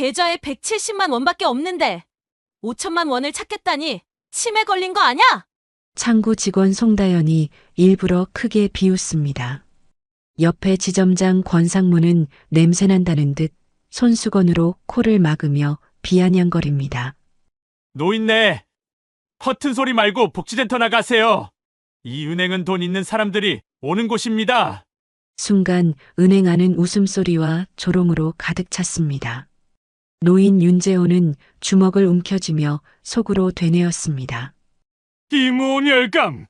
계좌에 170만 원밖에 없는데 5천만 원을 찾겠다니 치매 걸린 거 아냐? 창구 직원 송다연이 일부러 크게 비웃습니다. 옆에 지점장 권상무는 냄새난다는 듯 손수건으로 코를 막으며 비아냥거립니다. 노인네, 허튼 소리 말고 복지센터 나가세요. 이 은행은 돈 있는 사람들이 오는 곳입니다. 순간 은행 안은 웃음소리와 조롱으로 가득 찼습니다. 노인 윤재호는 주먹을 움켜쥐며 속으로 되뇌었습니다. 이모멸감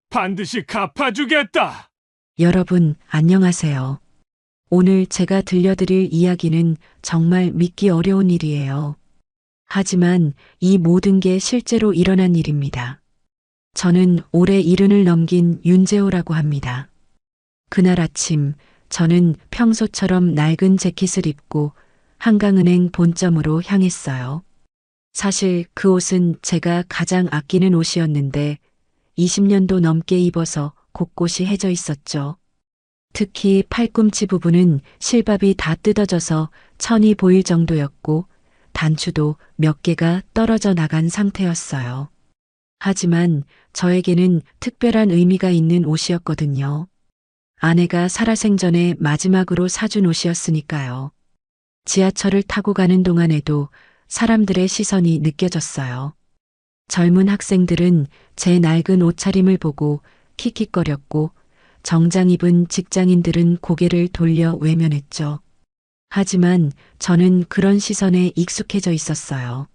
반드시 갚아주겠다. 여러분, 안녕하세요. 오늘 제가 들려드릴 이야기는 정말 믿기 어려운 일이에요. 하지만 이 모든 게 실제로 일어난 일입니다. 저는 올해 70을 넘긴 윤재호라고 합니다. 그날 아침 저는 평소처럼 낡은 재킷을 입고 한강은행 본점으로 향했어요. 사실 그 옷은 제가 가장 아끼는 옷이었는데 20년도 넘게 입어서 곳곳이 해져 있었죠. 특히 팔꿈치 부분은 실밥이 다 뜯어져서 천이 보일 정도였고 단추도 몇 개가 떨어져 나간 상태였어요. 하지만 저에게는 특별한 의미가 있는 옷이었거든요. 아내가 살아생전에 마지막으로 사준 옷이었으니까요. 지하철을 타고 가는 동안에도 사람들의 시선이 느껴졌어요. 젊은 학생들은 제 낡은 옷차림을 보고 킥킥거렸고 정장 입은 직장인들은 고개를 돌려 외면했죠. 하지만 저는 그런 시선에 익숙해져 있었어요.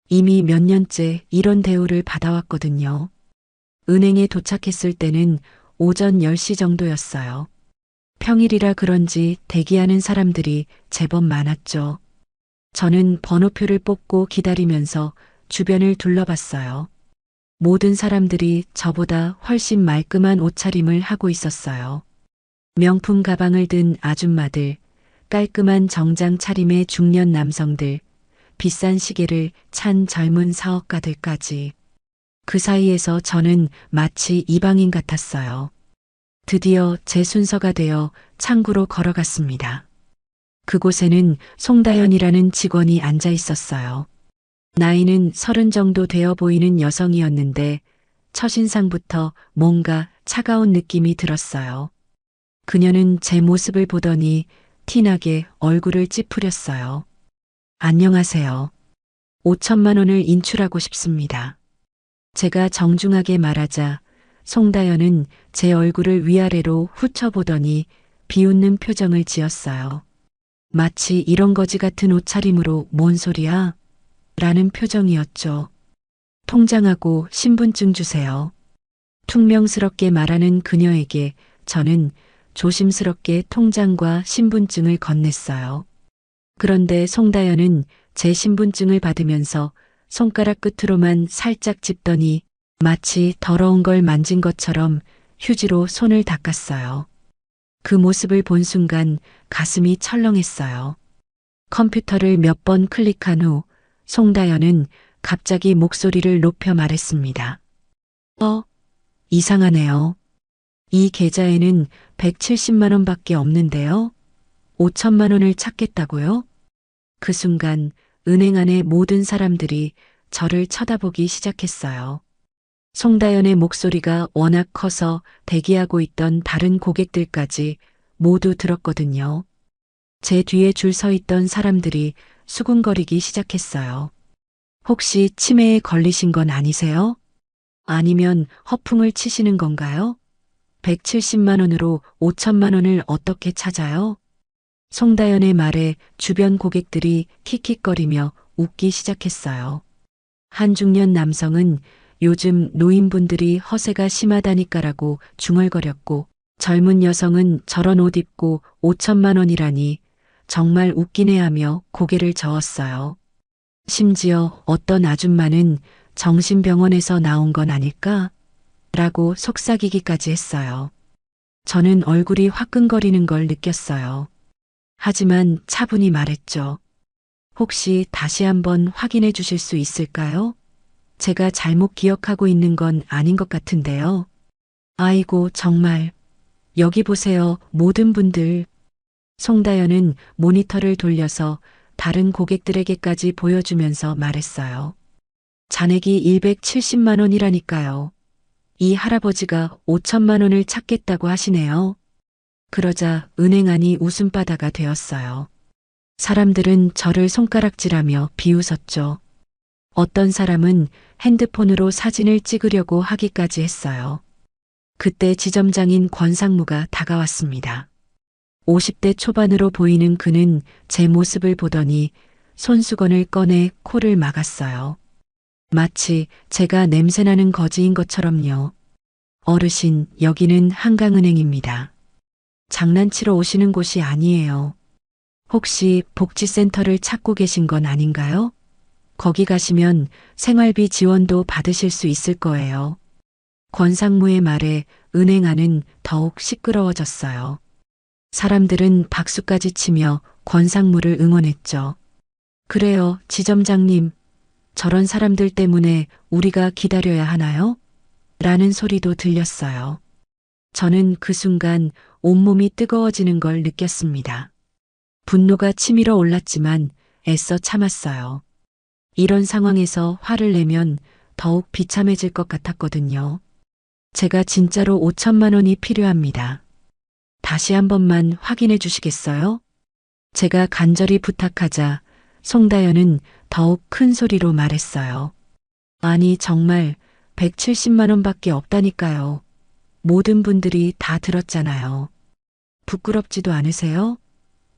이미 몇 년째 이런 대우를 받아왔거든요. 은행에 도착했을 때는 오전 10시 정도였어요. 평일이라 그런지 대기하는 사람들이 제법 많았죠. 저는 번호표를 뽑고 기다리면서 주변을 둘러봤어요. 모든 사람들이 저보다 훨씬 말끔한 옷차림을 하고 있었어요. 명품 가방을 든 아줌마들, 깔끔한 정장 차림의 중년 남성들, 비싼 시계를 찬 젊은 사업가들까지. 그 사이에서 저는 마치 이방인 같았어요. 드디어 제 순서가 되어 창구로 걸어갔습니다. 그곳에는 송다연이라는 직원이 앉아 있었어요. 나이는 30 정도 되어 보이는 여성이었는데 첫인상부터 뭔가 차가운 느낌이 들었어요. 그녀는 제 모습을 보더니 티나게 얼굴을 찌푸렸어요. 안녕하세요. 5천만 원을 인출하고 싶습니다. 제가 정중하게 말하자 송다연은 제 얼굴을 위아래로 훑어보더니 비웃는 표정을 지었어요. 마치 이런 거지 같은 옷차림으로 뭔 소리야? 라는 표정이었죠. 통장하고 신분증 주세요. 퉁명스럽게 말하는 그녀에게 저는 조심스럽게 통장과 신분증을 건넸어요. 그런데 송다연은 제 신분증을 받으면서 손가락 끝으로만 살짝 짚더니 마치 더러운 걸 만진 것처럼 휴지로 손을 닦았어요. 그 모습을 본 순간 가슴이 철렁했어요. 컴퓨터를 몇 번 클릭한 후 송다연은 갑자기 목소리를 높여 말했습니다. 이상하네요. 이 계좌에는 170만 원밖에 없는데요. 5천만 원을 찾겠다고요? 그 순간 은행 안의 모든 사람들이 저를 쳐다보기 시작했어요. 송다연의 목소리가 워낙 커서 대기하고 있던 다른 고객들까지 모두 들었거든요. 제 뒤에 줄 서 있던 사람들이 수군거리기 시작했어요. 혹시 치매에 걸리신 건 아니세요? 아니면 허풍을 치시는 건가요? 170만 원으로 5천만 원을 어떻게 찾아요? 송다연의 말에 주변 고객들이 킥킥거리며 웃기 시작했어요. 한 중년 남성은 요즘 노인분들이 허세가 심하다니까라고 중얼거렸고 젊은 여성은 저런 옷 입고 5천만 원이라니 정말 웃기네 하며 고개를 저었어요. 심지어 어떤 아줌마는 정신병원에서 나온 건 아닐까? 라고 속삭이기까지 했어요. 저는 얼굴이 화끈거리는 걸 느꼈어요. 하지만 차분히 말했죠. 혹시 다시 한번 확인해 주실 수 있을까요? 제가 잘못 기억하고 있는 건 아닌 것 같은데요. 아이고, 정말. 여기 보세요, 모든 분들. 송다연은 모니터를 돌려서 다른 고객들에게까지 보여주면서 말했어요. 잔액이 170만 원이라니까요. 이 할아버지가 5천만 원을 찾겠다고 하시네요. 그러자 은행 안이 웃음바다가 되었어요. 사람들은 저를 손가락질하며 비웃었죠. 어떤 사람은 핸드폰으로 사진을 찍으려고 하기까지 했어요. 그때 지점장인 권상무가 다가왔습니다. 50대 초반으로 보이는 그는 제 모습을 보더니 손수건을 꺼내 코를 막았어요. 마치 제가 냄새나는 거지인 것처럼요. 어르신, 여기는 한강은행입니다. 장난치러 오시는 곳이 아니에요. 혹시 복지센터를 찾고 계신 건 아닌가요? 거기 가시면 생활비 지원도 받으실 수 있을 거예요. 권상무의 말에 은행 안은 더욱 시끄러워졌어요. 사람들은 박수까지 치며 권상무를 응원했죠. 그래요, 지점장님. 저런 사람들 때문에 우리가 기다려야 하나요? 라는 소리도 들렸어요. 저는 그 순간 온몸이 뜨거워지는 걸 느꼈습니다. 분노가 치밀어 올랐지만 애써 참았어요. 이런 상황에서 화를 내면 더욱 비참해질 것 같았거든요. 제가 진짜로 5천만 원이 필요합니다. 다시 한 번만 확인해 주시겠어요? 제가 간절히 부탁하자 송다연은 더욱 큰 소리로 말했어요. 아니, 정말 170만 원밖에 없다니까요. 모든 분들이 다 들었잖아요. 부끄럽지도 않으세요?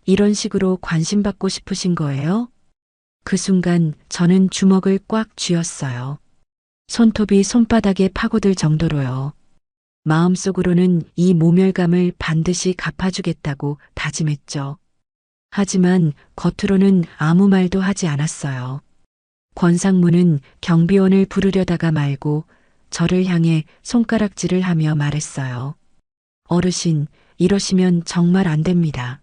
이런 식으로 관심받고 싶으신 거예요? 그 순간 저는 주먹을 꽉 쥐었어요. 손톱이 손바닥에 파고들 정도로요. 마음속으로는 이 모멸감을 반드시 갚아주겠다고 다짐했죠. 하지만 겉으로는 아무 말도 하지 않았어요. 권상무는 경비원을 부르려다가 말고 저를 향해 손가락질을 하며 말했어요. 어르신, 이러시면 정말 안 됩니다.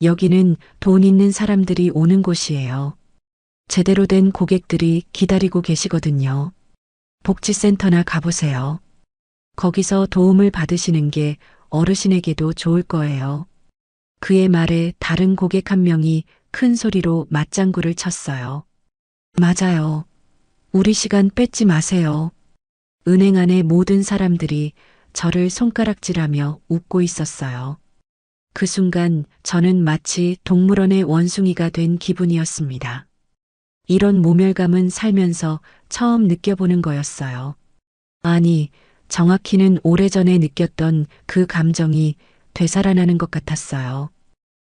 여기는 돈 있는 사람들이 오는 곳이에요. 제대로 된 고객들이 기다리고 계시거든요. 복지센터나 가보세요. 거기서 도움을 받으시는 게 어르신에게도 좋을 거예요. 그의 말에 다른 고객 한 명이 큰 소리로 맞장구를 쳤어요. 맞아요. 우리 시간 뺏지 마세요. 은행 안의 모든 사람들이 저를 손가락질하며 웃고 있었어요. 그 순간 저는 마치 동물원의 원숭이가 된 기분이었습니다. 이런 모멸감은 살면서 처음 느껴보는 거였어요. 아니, 정확히는 오래전에 느꼈던 그 감정이 되살아나는 것 같았어요.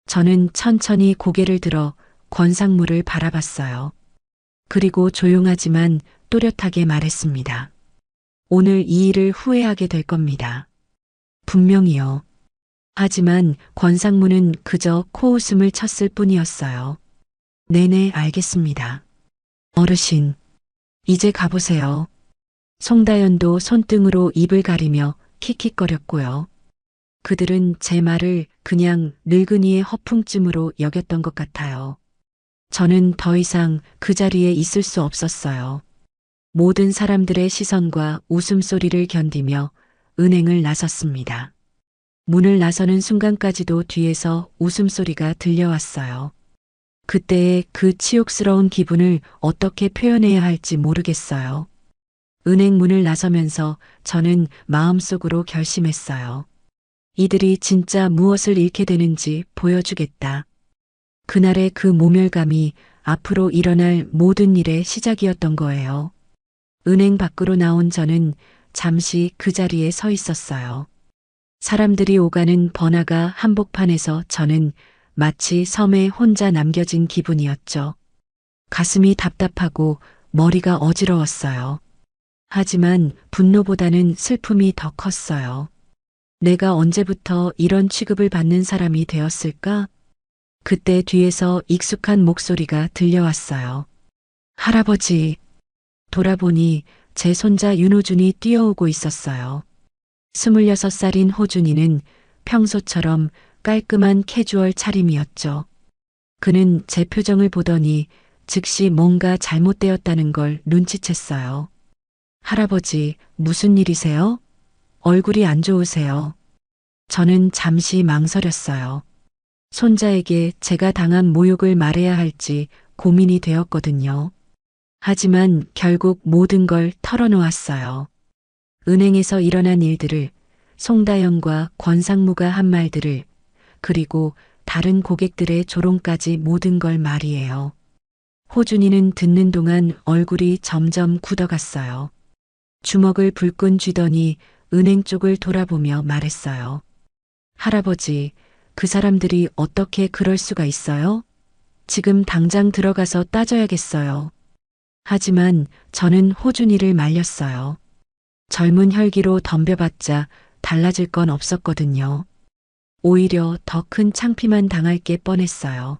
저는 천천히 고개를 들어 권상무를 바라봤어요. 그리고 조용하지만 또렷하게 말했습니다. 오늘 이 일을 후회하게 될 겁니다. 분명히요. 하지만 권상무는 그저 코웃음을 쳤을 뿐이었어요. 네네, 알겠습니다. 어르신, 이제 가보세요. 송다연도 손등으로 입을 가리며 킥킥거렸고요. 그들은 제 말을 그냥 늙은이의 허풍쯤으로 여겼던 것 같아요. 저는 더 이상 그 자리에 있을 수 없었어요. 모든 사람들의 시선과 웃음소리를 견디며 은행을 나섰습니다. 문을 나서는 순간까지도 뒤에서 웃음소리가 들려왔어요. 그때의 그 치욕스러운 기분을 어떻게 표현해야 할지 모르겠어요. 은행 문을 나서면서 저는 마음속으로 결심했어요. 이들이 진짜 무엇을 잃게 되는지 보여주겠다. 그날의 그 모멸감이 앞으로 일어날 모든 일의 시작이었던 거예요. 은행 밖으로 나온 저는 잠시 그 자리에 서 있었어요. 사람들이 오가는 번화가 한복판에서 저는 마치 섬에 혼자 남겨진 기분이었죠. 가슴이 답답하고 머리가 어지러웠어요. 하지만 분노보다는 슬픔이 더 컸어요. 내가 언제부터 이런 취급을 받는 사람이 되었을까? 그때 뒤에서 익숙한 목소리가 들려왔어요. 할아버지. 돌아보니 제 손자 윤호준이 뛰어오고 있었어요. 26살인 호준이는 평소처럼 깔끔한 캐주얼 차림이었죠. 그는 제 표정을 보더니 즉시 뭔가 잘못되었다는 걸 눈치챘어요. 할아버지, 무슨 일이세요? 얼굴이 안 좋으세요? 저는 잠시 망설였어요. 손자에게 제가 당한 모욕을 말해야 할지 고민이 되었거든요. 하지만 결국 모든 걸 털어놓았어요. 은행에서 일어난 일들을, 송다영과 권상무가 한 말들을, 그리고 다른 고객들의 조롱까지 모든 걸 말이에요. 호준이는 듣는 동안 얼굴이 점점 굳어갔어요. 주먹을 불끈 쥐더니 은행 쪽을 돌아보며 말했어요. 할아버지, 그 사람들이 어떻게 그럴 수가 있어요? 지금 당장 들어가서 따져야겠어요. 하지만 저는 호준이를 말렸어요. 젊은 혈기로 덤벼봤자 달라질 건 없었거든요. 오히려 더 큰 창피만 당할 게 뻔했어요.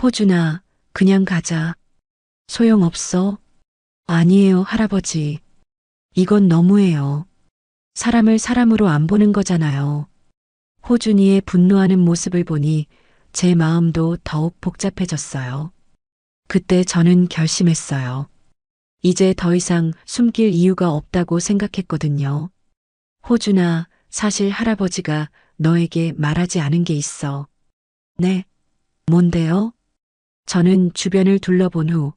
호준아, 그냥 가자. 소용없어. 아니에요, 할아버지. 이건 너무해요. 사람을 사람으로 안 보는 거잖아요. 호준이의 분노하는 모습을 보니 제 마음도 더욱 복잡해졌어요. 그때 저는 결심했어요. 이제 더 이상 숨길 이유가 없다고 생각했거든요. 호준아, 사실 할아버지가 너에게 말하지 않은 게 있어. 네? 뭔데요? 저는 주변을 둘러본 후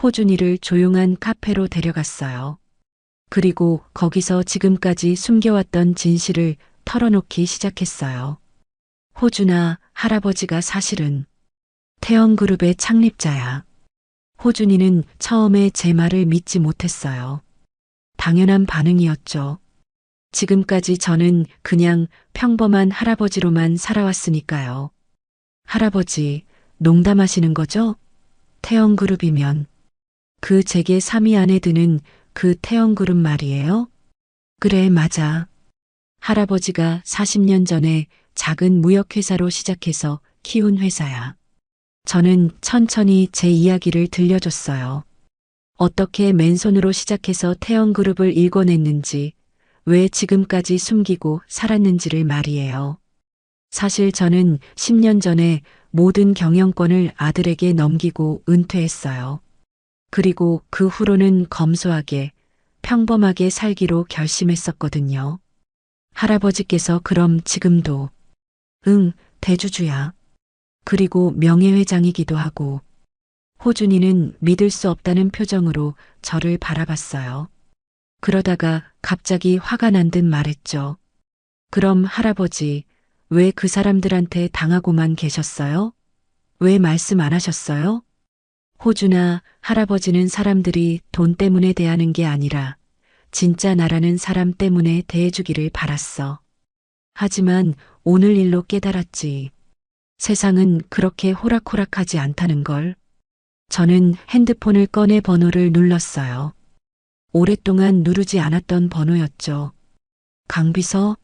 호준이를 조용한 카페로 데려갔어요. 그리고 거기서 지금까지 숨겨왔던 진실을 털어놓기 시작했어요. 호준아, 할아버지가 사실은 태영그룹의 창립자야. 호준이는 처음에 제 말을 믿지 못했어요. 당연한 반응이었죠. 지금까지 저는 그냥 평범한 할아버지로만 살아왔으니까요. 할아버지, 농담하시는 거죠? 태영그룹이면 그 제게 3위 안에 드는 그 태영그룹 말이에요? 그래, 맞아. 할아버지가 40년 전에 작은 무역회사로 시작해서 키운 회사야. 저는 천천히 제 이야기를 들려줬어요. 어떻게 맨손으로 시작해서 태영그룹을 일궈냈는지, 왜 지금까지 숨기고 살았는지를 말이에요. 사실 저는 10년 전에 모든 경영권을 아들에게 넘기고 은퇴했어요. 그리고 그 후로는 검소하게, 평범하게 살기로 결심했었거든요. 할아버지께서 그럼 지금도, 응, 대주주야. 그리고 명예회장이기도 하고. 호준이는 믿을 수 없다는 표정으로 저를 바라봤어요. 그러다가 갑자기 화가 난 듯 말했죠. 그럼 할아버지, 왜 그 사람들한테 당하고만 계셨어요? 왜 말씀 안 하셨어요? 호준아, 할아버지는 사람들이 돈 때문에 대하는 게 아니라 진짜 나라는 사람 때문에 대해주기를 바랐어. 하지만 오늘 일로 깨달았지. 세상은 그렇게 호락호락하지 않다는 걸. 저는 핸드폰을 꺼내 번호를 눌렀어요. 오랫동안 누르지 않았던 번호였죠. 강비서?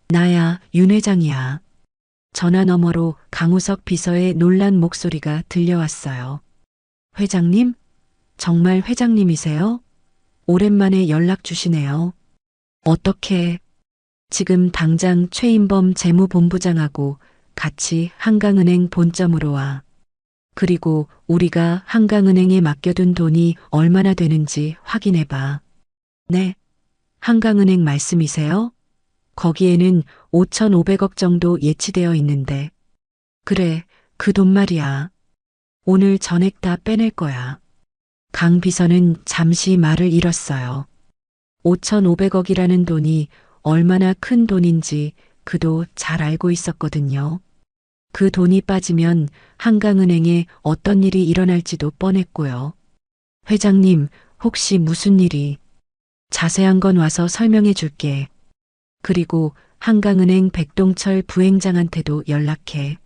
나야, 윤 회장이야. 전화 너머로 강우석 비서의 놀란 목소리가 들려왔어요. 회장님? 정말 회장님이세요? 오랜만에 연락 주시네요. 어떻게? 지금 당장 최인범 재무본부장하고 같이 한강은행 본점으로 와. 그리고 우리가 한강은행에 맡겨둔 돈이 얼마나 되는지 확인해봐. 네. 한강은행 말씀이세요? 거기에는 5,500억 정도 예치되어 있는데. 그래, 그 돈 말이야. 오늘 전액 다 빼낼 거야. 강 비서는 잠시 말을 잃었어요. 5,500억이라는 돈이 얼마나 큰 돈인지 그도 잘 알고 있었거든요. 그 돈이 빠지면 한강은행에 어떤 일이 일어날지도 뻔했고요. 회장님, 혹시 무슨 일이? 자세한 건 와서 설명해 줄게. 그리고 한강은행 백동철 부행장한테도 연락해.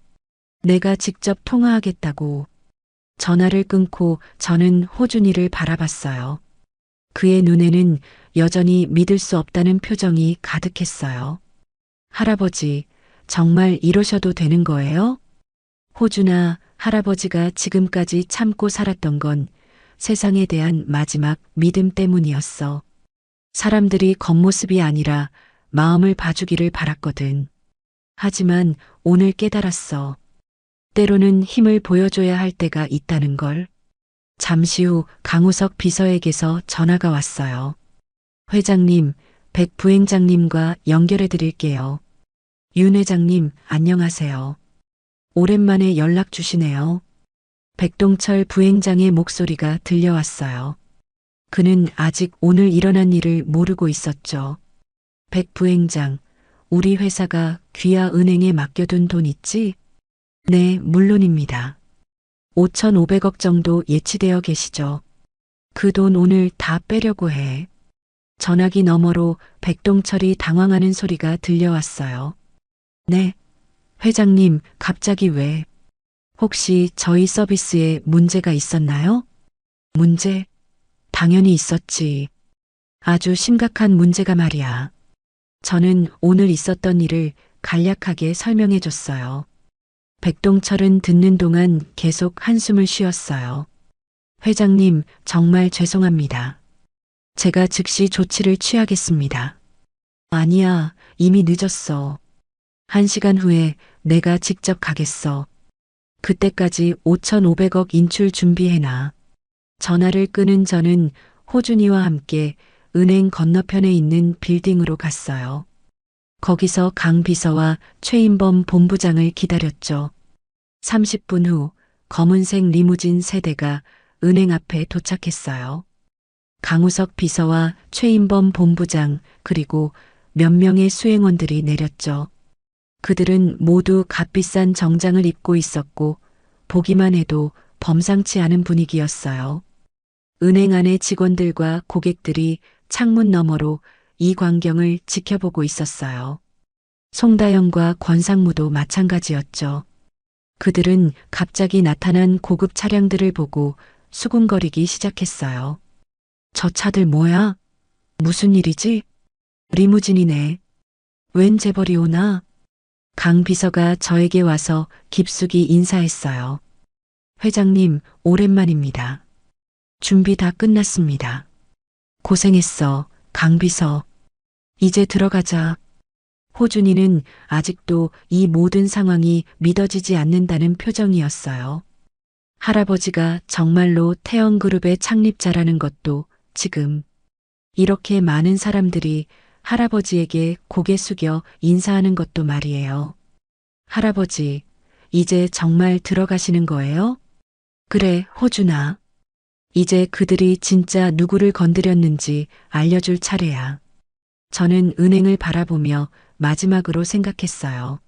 내가 직접 통화하겠다고. 전화를 끊고 저는 호준이를 바라봤어요. 그의 눈에는 여전히 믿을 수 없다는 표정이 가득했어요. 할아버지, 정말 이러셔도 되는 거예요? 호준아, 할아버지가 지금까지 참고 살았던 건 세상에 대한 마지막 믿음 때문이었어. 사람들이 겉모습이 아니라 마음을 봐주기를 바랐거든. 하지만 오늘 깨달았어. 때로는 힘을 보여줘야 할 때가 있다는 걸. 잠시 후 강우석 비서에게서 전화가 왔어요. 회장님, 백 부행장님과 연결해 드릴게요. 윤 회장님, 안녕하세요. 오랜만에 연락 주시네요. 백동철 부행장의 목소리가 들려왔어요. 그는 아직 오늘 일어난 일을 모르고 있었죠. 백 부행장, 우리 회사가 귀하 은행에 맡겨둔 돈 있지? 네, 물론입니다. 5,500억 정도 예치되어 계시죠. 그 돈 오늘 다 빼려고 해. 전화기 너머로 백동철이 당황하는 소리가 들려왔어요. 네. 회장님, 갑자기 왜? 혹시 저희 서비스에 문제가 있었나요? 문제? 당연히 있었지. 아주 심각한 문제가 말이야. 저는 오늘 있었던 일을 간략하게 설명해 줬어요. 백동철은 듣는 동안 계속 한숨을 쉬었어요. 회장님, 정말 죄송합니다. 제가 즉시 조치를 취하겠습니다. 아니야, 이미 늦었어. 1시간 후에 내가 직접 가겠어. 그때까지 5,500억 인출 준비해놔. 전화를 끊은 저는 호준이와 함께 은행 건너편에 있는 빌딩으로 갔어요. 거기서 강 비서와 최인범 본부장을 기다렸죠. 30분 후 검은색 리무진 세 대가 은행 앞에 도착했어요. 강우석 비서와 최인범 본부장 그리고 몇 명의 수행원들이 내렸죠. 그들은 모두 값비싼 정장을 입고 있었고 보기만 해도 범상치 않은 분위기였어요. 은행 안의 직원들과 고객들이 창문 너머로 이 광경을 지켜보고 있었어요. 송다영과 권상무도 마찬가지였죠. 그들은 갑자기 나타난 고급 차량들을 보고 수군거리기 시작했어요. 저 차들 뭐야? 무슨 일이지? 리무진이네. 웬 재벌이 오나? 강 비서가 저에게 와서 깊숙이 인사했어요. 회장님, 오랜만입니다. 준비 다 끝났습니다. 고생했어, 강 비서. 이제 들어가자. 호준이는 아직도 이 모든 상황이 믿어지지 않는다는 표정이었어요. 할아버지가 정말로 태영그룹의 창립자라는 것도 지금 이렇게 많은 사람들이 할아버지에게 고개 숙여 인사하는 것도 말이에요. 할아버지, 이제 정말 들어가시는 거예요? 그래, 호준아. 이제 그들이 진짜 누구를 건드렸는지 알려줄 차례야. 저는 은행을 바라보며 마지막으로 생각했어요.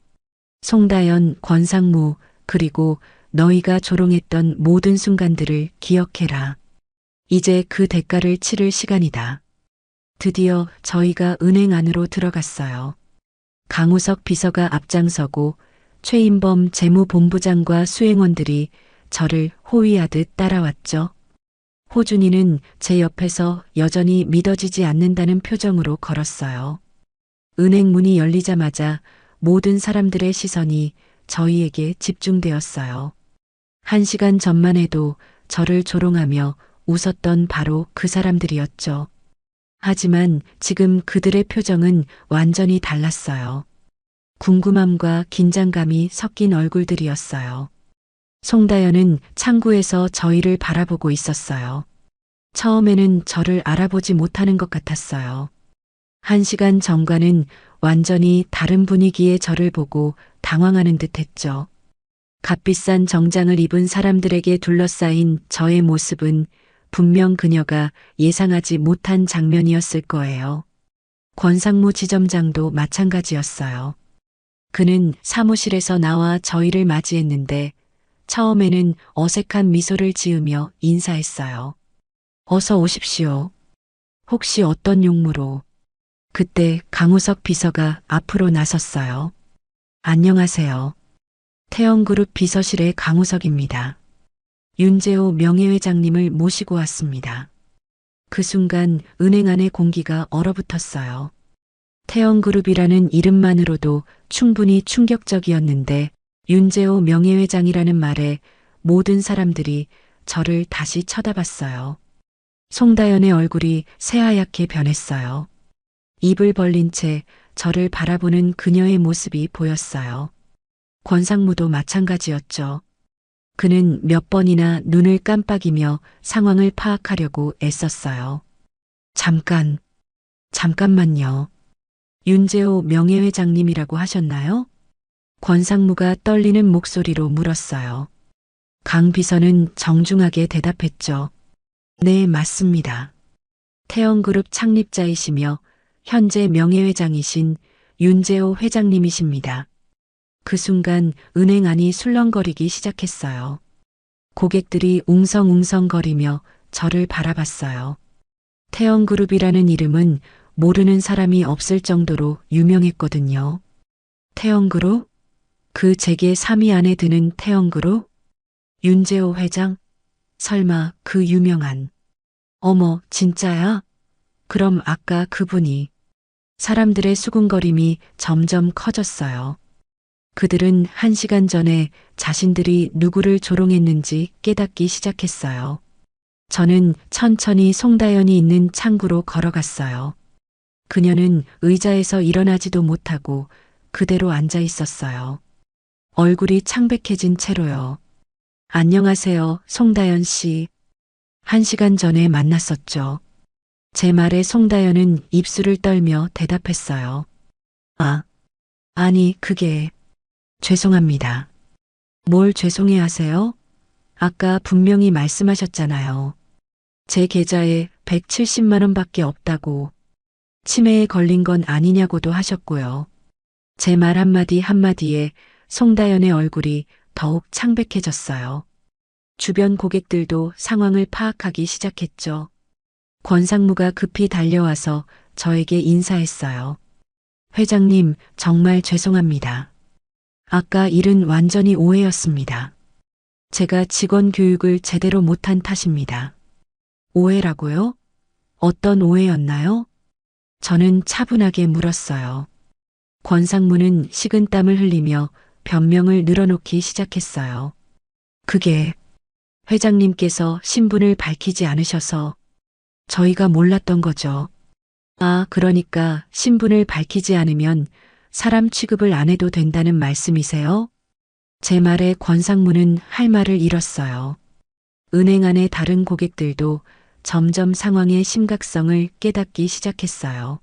송다연, 권상무, 그리고 너희가 조롱했던 모든 순간들을 기억해라. 이제 그 대가를 치를 시간이다. 드디어 저희가 은행 안으로 들어갔어요. 강우석 비서가 앞장서고 최인범 재무본부장과 수행원들이 저를 호위하듯 따라왔죠. 호준이는 제 옆에서 여전히 믿어지지 않는다는 표정으로 걸었어요. 은행 문이 열리자마자 모든 사람들의 시선이 저희에게 집중되었어요. 1시간 전만 해도 저를 조롱하며 웃었던 바로 그 사람들이었죠. 하지만 지금 그들의 표정은 완전히 달랐어요. 궁금함과 긴장감이 섞인 얼굴들이었어요. 송다연은 창구에서 저희를 바라보고 있었어요. 처음에는 저를 알아보지 못하는 것 같았어요. 1시간 전과는 완전히 다른 분위기의 저를 보고 당황하는 듯 했죠. 값비싼 정장을 입은 사람들에게 둘러싸인 저의 모습은 분명 그녀가 예상하지 못한 장면이었을 거예요. 권상무 지점장도 마찬가지였어요. 그는 사무실에서 나와 저희를 맞이했는데 처음에는 어색한 미소를 지으며 인사했어요. 어서 오십시오. 혹시 어떤 용무로? 그때 강우석 비서가 앞으로 나섰어요. 안녕하세요. 태영그룹 비서실의 강우석입니다. 윤재호 명예회장님을 모시고 왔습니다. 그 순간 은행 안의 공기가 얼어붙었어요. 태영그룹이라는 이름만으로도 충분히 충격적이었는데 윤재호 명예회장이라는 말에 모든 사람들이 저를 다시 쳐다봤어요. 송다연의 얼굴이 새하얗게 변했어요. 입을 벌린 채 저를 바라보는 그녀의 모습이 보였어요. 권상무도 마찬가지였죠. 그는 몇 번이나 눈을 깜빡이며 상황을 파악하려고 애썼어요. 잠깐만요. 윤재호 명예회장님이라고 하셨나요? 권상무가 떨리는 목소리로 물었어요. 강 비서는 정중하게 대답했죠. 네, 맞습니다. 태영그룹 창립자이시며 현재 명예회장이신 윤재호 회장님이십니다. 그 순간 은행 안이 술렁거리기 시작했어요. 고객들이 웅성웅성거리며 저를 바라봤어요. 태영그룹이라는 이름은 모르는 사람이 없을 정도로 유명했거든요. 태영그룹? 그 제게 3위 안에 드는 태영그룹? 윤재호 회장? 설마 그 유명한. 어머, 진짜야? 그럼 아까 그분이. 사람들의 수군거림이 점점 커졌어요. 그들은 1시간 전에 자신들이 누구를 조롱했는지 깨닫기 시작했어요. 저는 천천히 송다연이 있는 창구로 걸어갔어요. 그녀는 의자에서 일어나지도 못하고 그대로 앉아 있었어요. 얼굴이 창백해진 채로요. 안녕하세요, 송다연 씨. 1시간 전에 만났었죠. 제 말에 송다연은 입술을 떨며 대답했어요. 아니, 그게. 죄송합니다. 뭘 죄송해 하세요? 아까 분명히 말씀하셨잖아요. 제 계좌에 170만 원밖에 없다고. 치매에 걸린 건 아니냐고도 하셨고요. 제 말 한마디 한마디에 송다연의 얼굴이 더욱 창백해졌어요. 주변 고객들도 상황을 파악하기 시작했죠. 권상무가 급히 달려와서 저에게 인사했어요. 회장님, 정말 죄송합니다. 아까 일은 완전히 오해였습니다. 제가 직원 교육을 제대로 못한 탓입니다. 오해라고요? 어떤 오해였나요? 저는 차분하게 물었어요. 권상무는 식은땀을 흘리며 변명을 늘어놓기 시작했어요. 그게 회장님께서 신분을 밝히지 않으셔서 저희가 몰랐던 거죠. 그러니까 신분을 밝히지 않으면 사람 취급을 안 해도 된다는 말씀이세요? 제 말에 권상무는 할 말을 잃었어요. 은행 안의 다른 고객들도 점점 상황의 심각성을 깨닫기 시작했어요.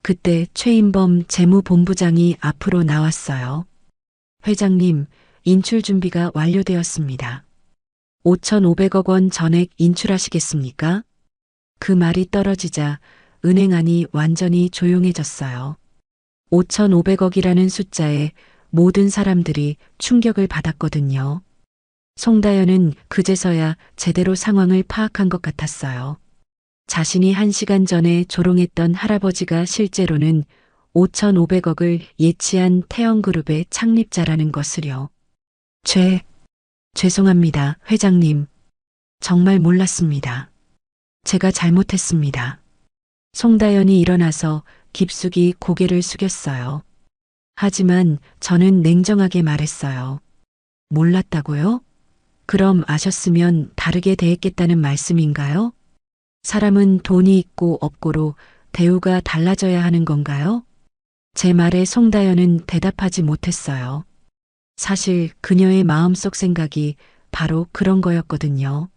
그때 최인범 재무본부장이 앞으로 나왔어요. 회장님, 인출 준비가 완료되었습니다. 5,500억 원 전액 인출하시겠습니까? 그 말이 떨어지자 은행 안이 완전히 조용해졌어요. 5,500억이라는 숫자에 모든 사람들이 충격을 받았거든요. 송다연은 그제서야 제대로 상황을 파악한 것 같았어요. 자신이 1시간 전에 조롱했던 할아버지가 실제로는 5,500억을 예치한 태영그룹의 창립자라는 것을요. 죄송합니다, 회장님. 정말 몰랐습니다. 제가 잘못했습니다. 송다연이 일어나서 깊숙이 고개를 숙였어요. 하지만 저는 냉정하게 말했어요. 몰랐다고요? 그럼 아셨으면 다르게 대했겠다는 말씀인가요? 사람은 돈이 있고 없고로 대우가 달라져야 하는 건가요? 제 말에 송다연은 대답하지 못했어요. 사실 그녀의 마음속 생각이 바로 그런 거였거든요.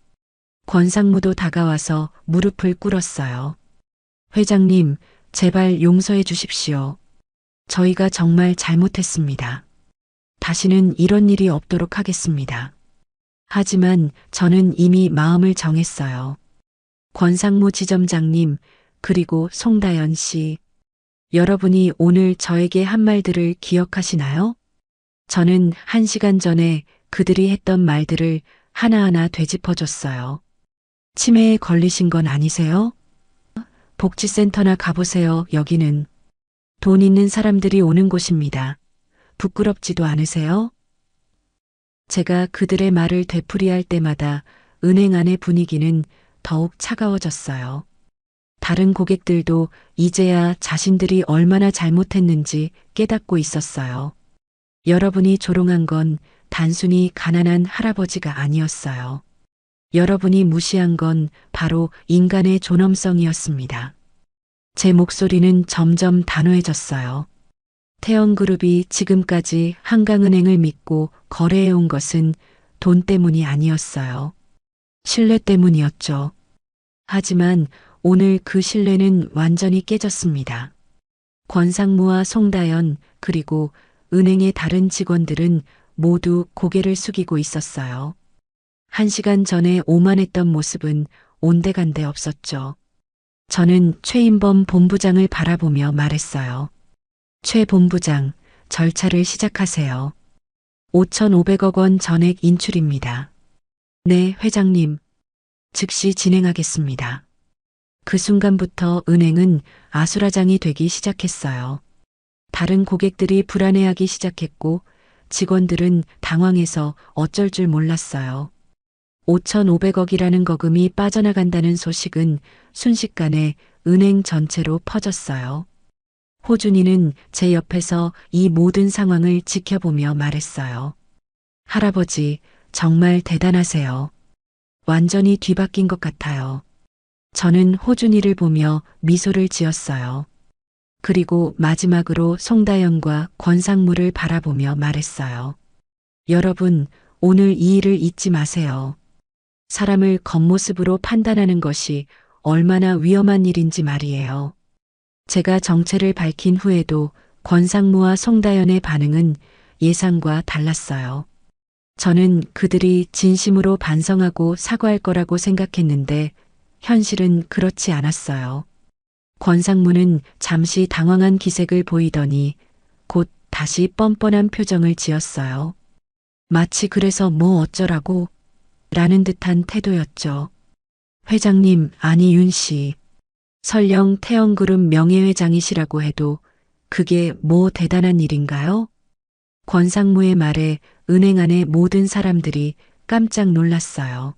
권상무도 다가와서 무릎을 꿇었어요. 회장님, 제발 용서해 주십시오. 저희가 정말 잘못했습니다. 다시는 이런 일이 없도록 하겠습니다. 하지만 저는 이미 마음을 정했어요. 권상무 지점장님, 그리고 송다연 씨. 여러분이 오늘 저에게 한 말들을 기억하시나요? 저는 1시간 전에 그들이 했던 말들을 하나하나 되짚어줬어요. 치매에 걸리신 건 아니세요? 복지센터나 가보세요. 여기는 돈 있는 사람들이 오는 곳입니다. 부끄럽지도 않으세요? 제가 그들의 말을 되풀이할 때마다 은행 안의 분위기는 더욱 차가워졌어요. 다른 고객들도 이제야 자신들이 얼마나 잘못했는지 깨닫고 있었어요. 여러분이 조롱한 건 단순히 가난한 할아버지가 아니었어요. 여러분이 무시한 건 바로 인간의 존엄성이었습니다. 제 목소리는 점점 단호해졌어요. 태영그룹이 지금까지 한강은행을 믿고 거래해온 것은 돈 때문이 아니었어요. 신뢰 때문이었죠. 하지만 오늘 그 신뢰는 완전히 깨졌습니다. 권상무와 송다연 그리고 은행의 다른 직원들은 모두 고개를 숙이고 있었어요. 1시간 전에 오만했던 모습은 온데간데 없었죠. 저는 최인범 본부장을 바라보며 말했어요. 최 본부장, 절차를 시작하세요. 5,500억 원 전액 인출입니다. 네, 회장님. 즉시 진행하겠습니다. 그 순간부터 은행은 아수라장이 되기 시작했어요. 다른 고객들이 불안해하기 시작했고 직원들은 당황해서 어쩔 줄 몰랐어요. 5,500억이라는 거금이 빠져나간다는 소식은 순식간에 은행 전체로 퍼졌어요. 호준이는 제 옆에서 이 모든 상황을 지켜보며 말했어요. 할아버지, 정말 대단하세요. 완전히 뒤바뀐 것 같아요. 저는 호준이를 보며 미소를 지었어요. 그리고 마지막으로 송다연과 권상무를 바라보며 말했어요. 여러분, 오늘 이 일을 잊지 마세요. 사람을 겉모습으로 판단하는 것이 얼마나 위험한 일인지 말이에요. 제가 정체를 밝힌 후에도 권상무와 송다연의 반응은 예상과 달랐어요. 저는 그들이 진심으로 반성하고 사과할 거라고 생각했는데 현실은 그렇지 않았어요. 권상무는 잠시 당황한 기색을 보이더니 곧 다시 뻔뻔한 표정을 지었어요. 마치 그래서 뭐 어쩌라고 라는 듯한 태도였죠. 회장님, 아니 윤 씨. 설령 태영그룹 명예회장이시라고 해도 그게 뭐 대단한 일인가요? 권상무의 말에 은행 안의 모든 사람들이 깜짝 놀랐어요.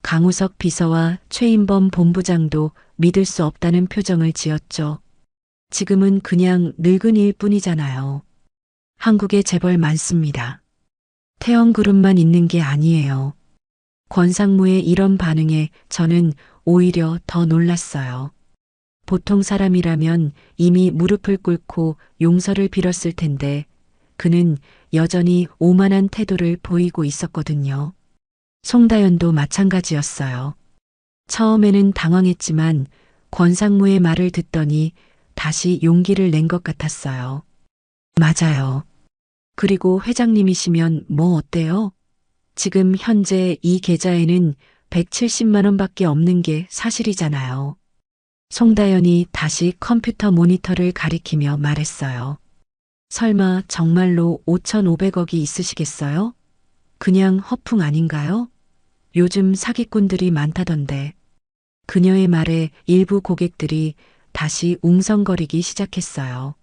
강우석 비서와 최인범 본부장도 믿을 수 없다는 표정을 지었죠. 지금은 그냥 늙은 일 뿐이잖아요. 한국에 재벌 많습니다. 태영그룹만 있는 게 아니에요. 권상무의 이런 반응에 저는 오히려 더 놀랐어요. 보통 사람이라면 이미 무릎을 꿇고 용서를 빌었을 텐데 그는 여전히 오만한 태도를 보이고 있었거든요. 송다연도 마찬가지였어요. 처음에는 당황했지만 권상무의 말을 듣더니 다시 용기를 낸 것 같았어요. 맞아요. 그리고 회장님이시면 뭐 어때요? 지금 현재 이 계좌에는 170만 원밖에 없는 게 사실이잖아요. 송다연이 다시 컴퓨터 모니터를 가리키며 말했어요. 설마 정말로 5,500억이 있으시겠어요? 그냥 허풍 아닌가요? 요즘 사기꾼들이 많다던데. 그녀의 말에 일부 고객들이 다시 웅성거리기 시작했어요.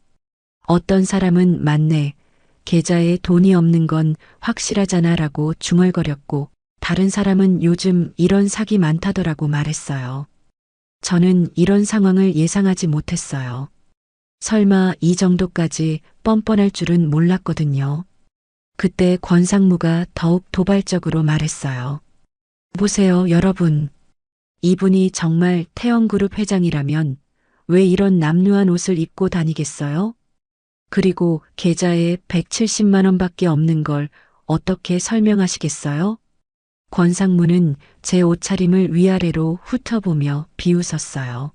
어떤 사람은 맞네. 계좌에 돈이 없는 건 확실하잖아 라고 중얼거렸고 다른 사람은 요즘 이런 사기 많다더라고 말했어요. 저는 이런 상황을 예상하지 못했어요. 설마 이 정도까지 뻔뻔할 줄은 몰랐거든요. 그때 권상무가 더욱 도발적으로 말했어요. 보세요, 여러분. 이분이 정말 태영그룹 회장이라면 왜 이런 남루한 옷을 입고 다니겠어요? 그리고 계좌에 170만 원밖에 없는 걸 어떻게 설명하시겠어요? 권상무는 제 옷차림을 위아래로 훑어보며 비웃었어요.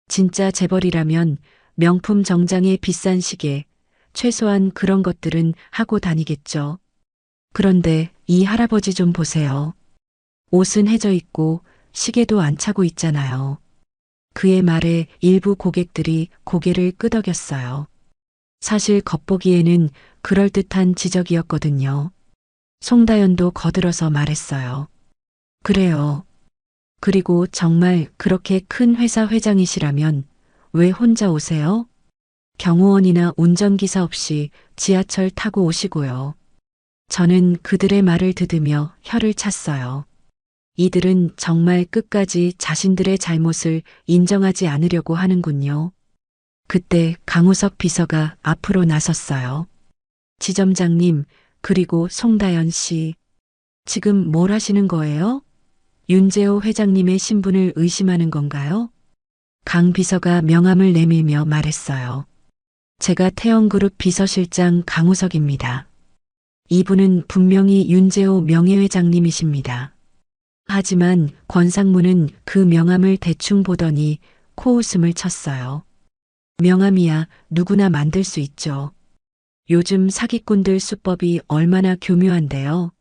진짜 재벌이라면 명품 정장에 비싼 시계, 최소한 그런 것들은 하고 다니겠죠. 그런데 이 할아버지 좀 보세요. 옷은 해져 있고 시계도 안 차고 있잖아요. 그의 말에 일부 고객들이 고개를 끄덕였어요. 사실 겉보기에는 그럴듯한 지적이었거든요. 송다연도 거들어서 말했어요. 그래요. 그리고 정말 그렇게 큰 회사 회장이시라면 왜 혼자 오세요? 경호원이나 운전기사 없이 지하철 타고 오시고요. 저는 그들의 말을 들으며 혀를 찼어요. 이들은 정말 끝까지 자신들의 잘못을 인정하지 않으려고 하는군요. 그때 강우석 비서가 앞으로 나섰어요. 지점장님, 그리고 송다연 씨. 지금 뭘 하시는 거예요? 윤재호 회장님의 신분을 의심하는 건가요? 강 비서가 명함을 내밀며 말했어요. 제가 태영그룹 비서실장 강우석입니다. 이분은 분명히 윤재호 명예회장님이십니다. 하지만 권상무는 그 명함을 대충 보더니 코웃음을 쳤어요. 명함이야 누구나 만들 수 있죠. 요즘 사기꾼들 수법이 얼마나 교묘한데요.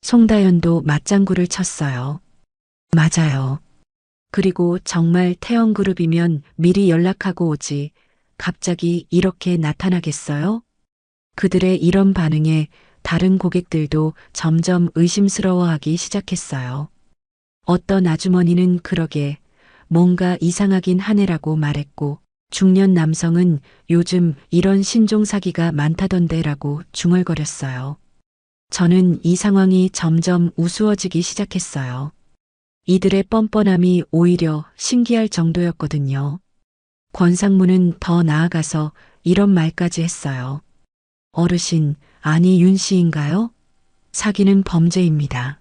송다연도 맞장구를 쳤어요. 맞아요. 그리고 정말 태영그룹이면 미리 연락하고 오지. 갑자기 이렇게 나타나겠어요? 그들의 이런 반응에 다른 고객들도 점점 의심스러워하기 시작했어요. 어떤 아주머니는 그러게 뭔가 이상하긴 하네라고 말했고, 중년 남성은 요즘 이런 신종 사기가 많다던데라고 중얼거렸어요. 저는 이 상황이 점점 우스워지기 시작했어요. 이들의 뻔뻔함이 오히려 신기할 정도였거든요. 권상무는 더 나아가서 이런 말까지 했어요. 어르신, 아니 윤 씨인가요? 사기는 범죄입니다.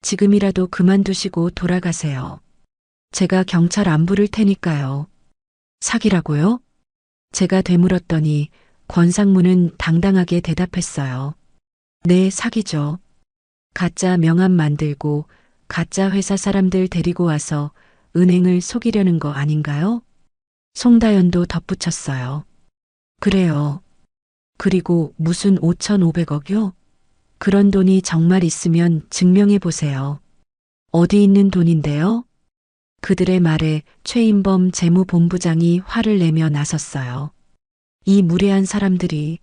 지금이라도 그만두시고 돌아가세요. 제가 경찰 안 부를 테니까요. 사기라고요? 제가 되물었더니 권상무는 당당하게 대답했어요. 네, 사기죠. 가짜 명함 만들고 가짜 회사 사람들 데리고 와서 은행을 속이려는 거 아닌가요? 송다연도 덧붙였어요. 그래요. 그리고 무슨 5,500억요? 그런 돈이 정말 있으면 증명해 보세요. 어디 있는 돈인데요? 그들의 말에 최인범 재무본부장이 화를 내며 나섰어요. 이 무례한 사람들이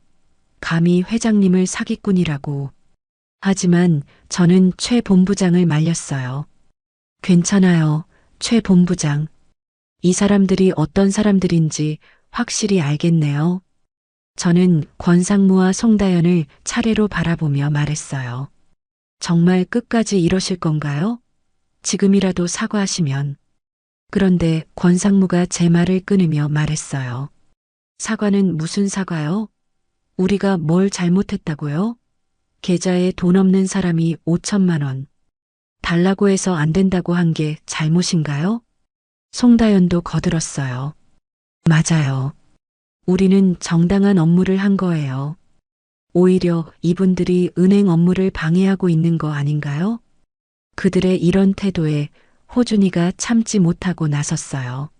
감히 회장님을 사기꾼이라고. 하지만 저는 최 본부장을 말렸어요. 괜찮아요, 최 본부장. 이 사람들이 어떤 사람들인지 확실히 알겠네요. 저는 권상무와 송다연을 차례로 바라보며 말했어요. 정말 끝까지 이러실 건가요? 지금이라도 사과하시면. 그런데 권상무가 제 말을 끊으며 말했어요. 사과는 무슨 사과요? 우리가 뭘 잘못했다고요? 계좌에 돈 없는 사람이 5천만 원 달라고 해서 안 된다고 한 게 잘못인가요? 송다연도 거들었어요. 맞아요. 우리는 정당한 업무를 한 거예요. 오히려 이분들이 은행 업무를 방해하고 있는 거 아닌가요? 그들의 이런 태도에 호준이가 참지 못하고 나섰어요.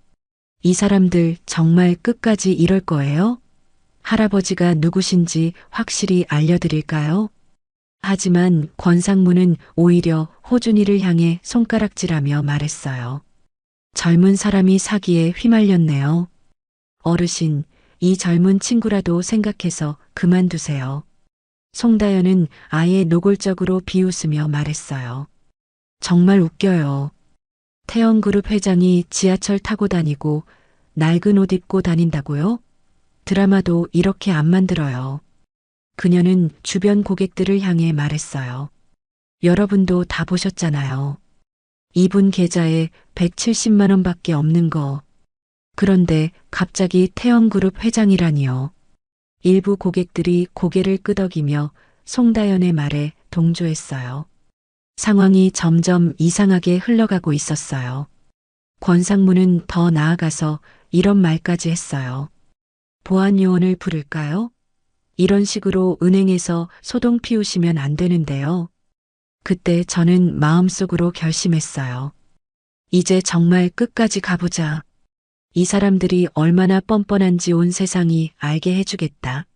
이 사람들 정말 끝까지 이럴 거예요? 할아버지가 누구신지 확실히 알려드릴까요? 하지만 권상무는 오히려 호준이를 향해 손가락질하며 말했어요. 젊은 사람이 사기에 휘말렸네요. 어르신, 이 젊은 친구라도 생각해서 그만두세요. 송다연은 아예 노골적으로 비웃으며 말했어요. 정말 웃겨요. 태영그룹 회장이 지하철 타고 다니고 낡은 옷 입고 다닌다고요? 드라마도 이렇게 안 만들어요. 그녀는 주변 고객들을 향해 말했어요. 여러분도 다 보셨잖아요. 이분 계좌에 170만 원밖에 없는 거. 그런데 갑자기 태영그룹 회장이라니요. 일부 고객들이 고개를 끄덕이며 송다연의 말에 동조했어요. 상황이 점점 이상하게 흘러가고 있었어요. 권상무는 더 나아가서 이런 말까지 했어요. 보안요원을 부를까요? 이런 식으로 은행에서 소동 피우시면 안 되는데요. 그때 저는 마음속으로 결심했어요. 이제 정말 끝까지 가보자. 이 사람들이 얼마나 뻔뻔한지 온 세상이 알게 해주겠다.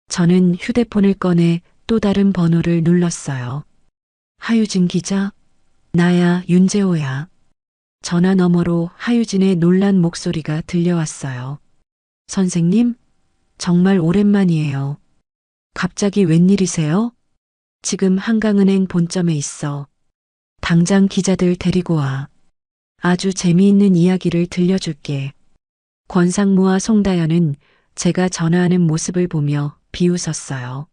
저는 휴대폰을 꺼내 또 다른 번호를 눌렀어요. 하유진 기자? 나야, 윤재호야. 전화 너머로 하유진의 놀란 목소리가 들려왔어요. 선생님? 정말 오랜만이에요. 갑자기 웬일이세요? 지금 한강은행 본점에 있어. 당장 기자들 데리고 와. 아주 재미있는 이야기를 들려줄게. 권상무와 송다연은 제가 전화하는 모습을 보며 비웃었어요.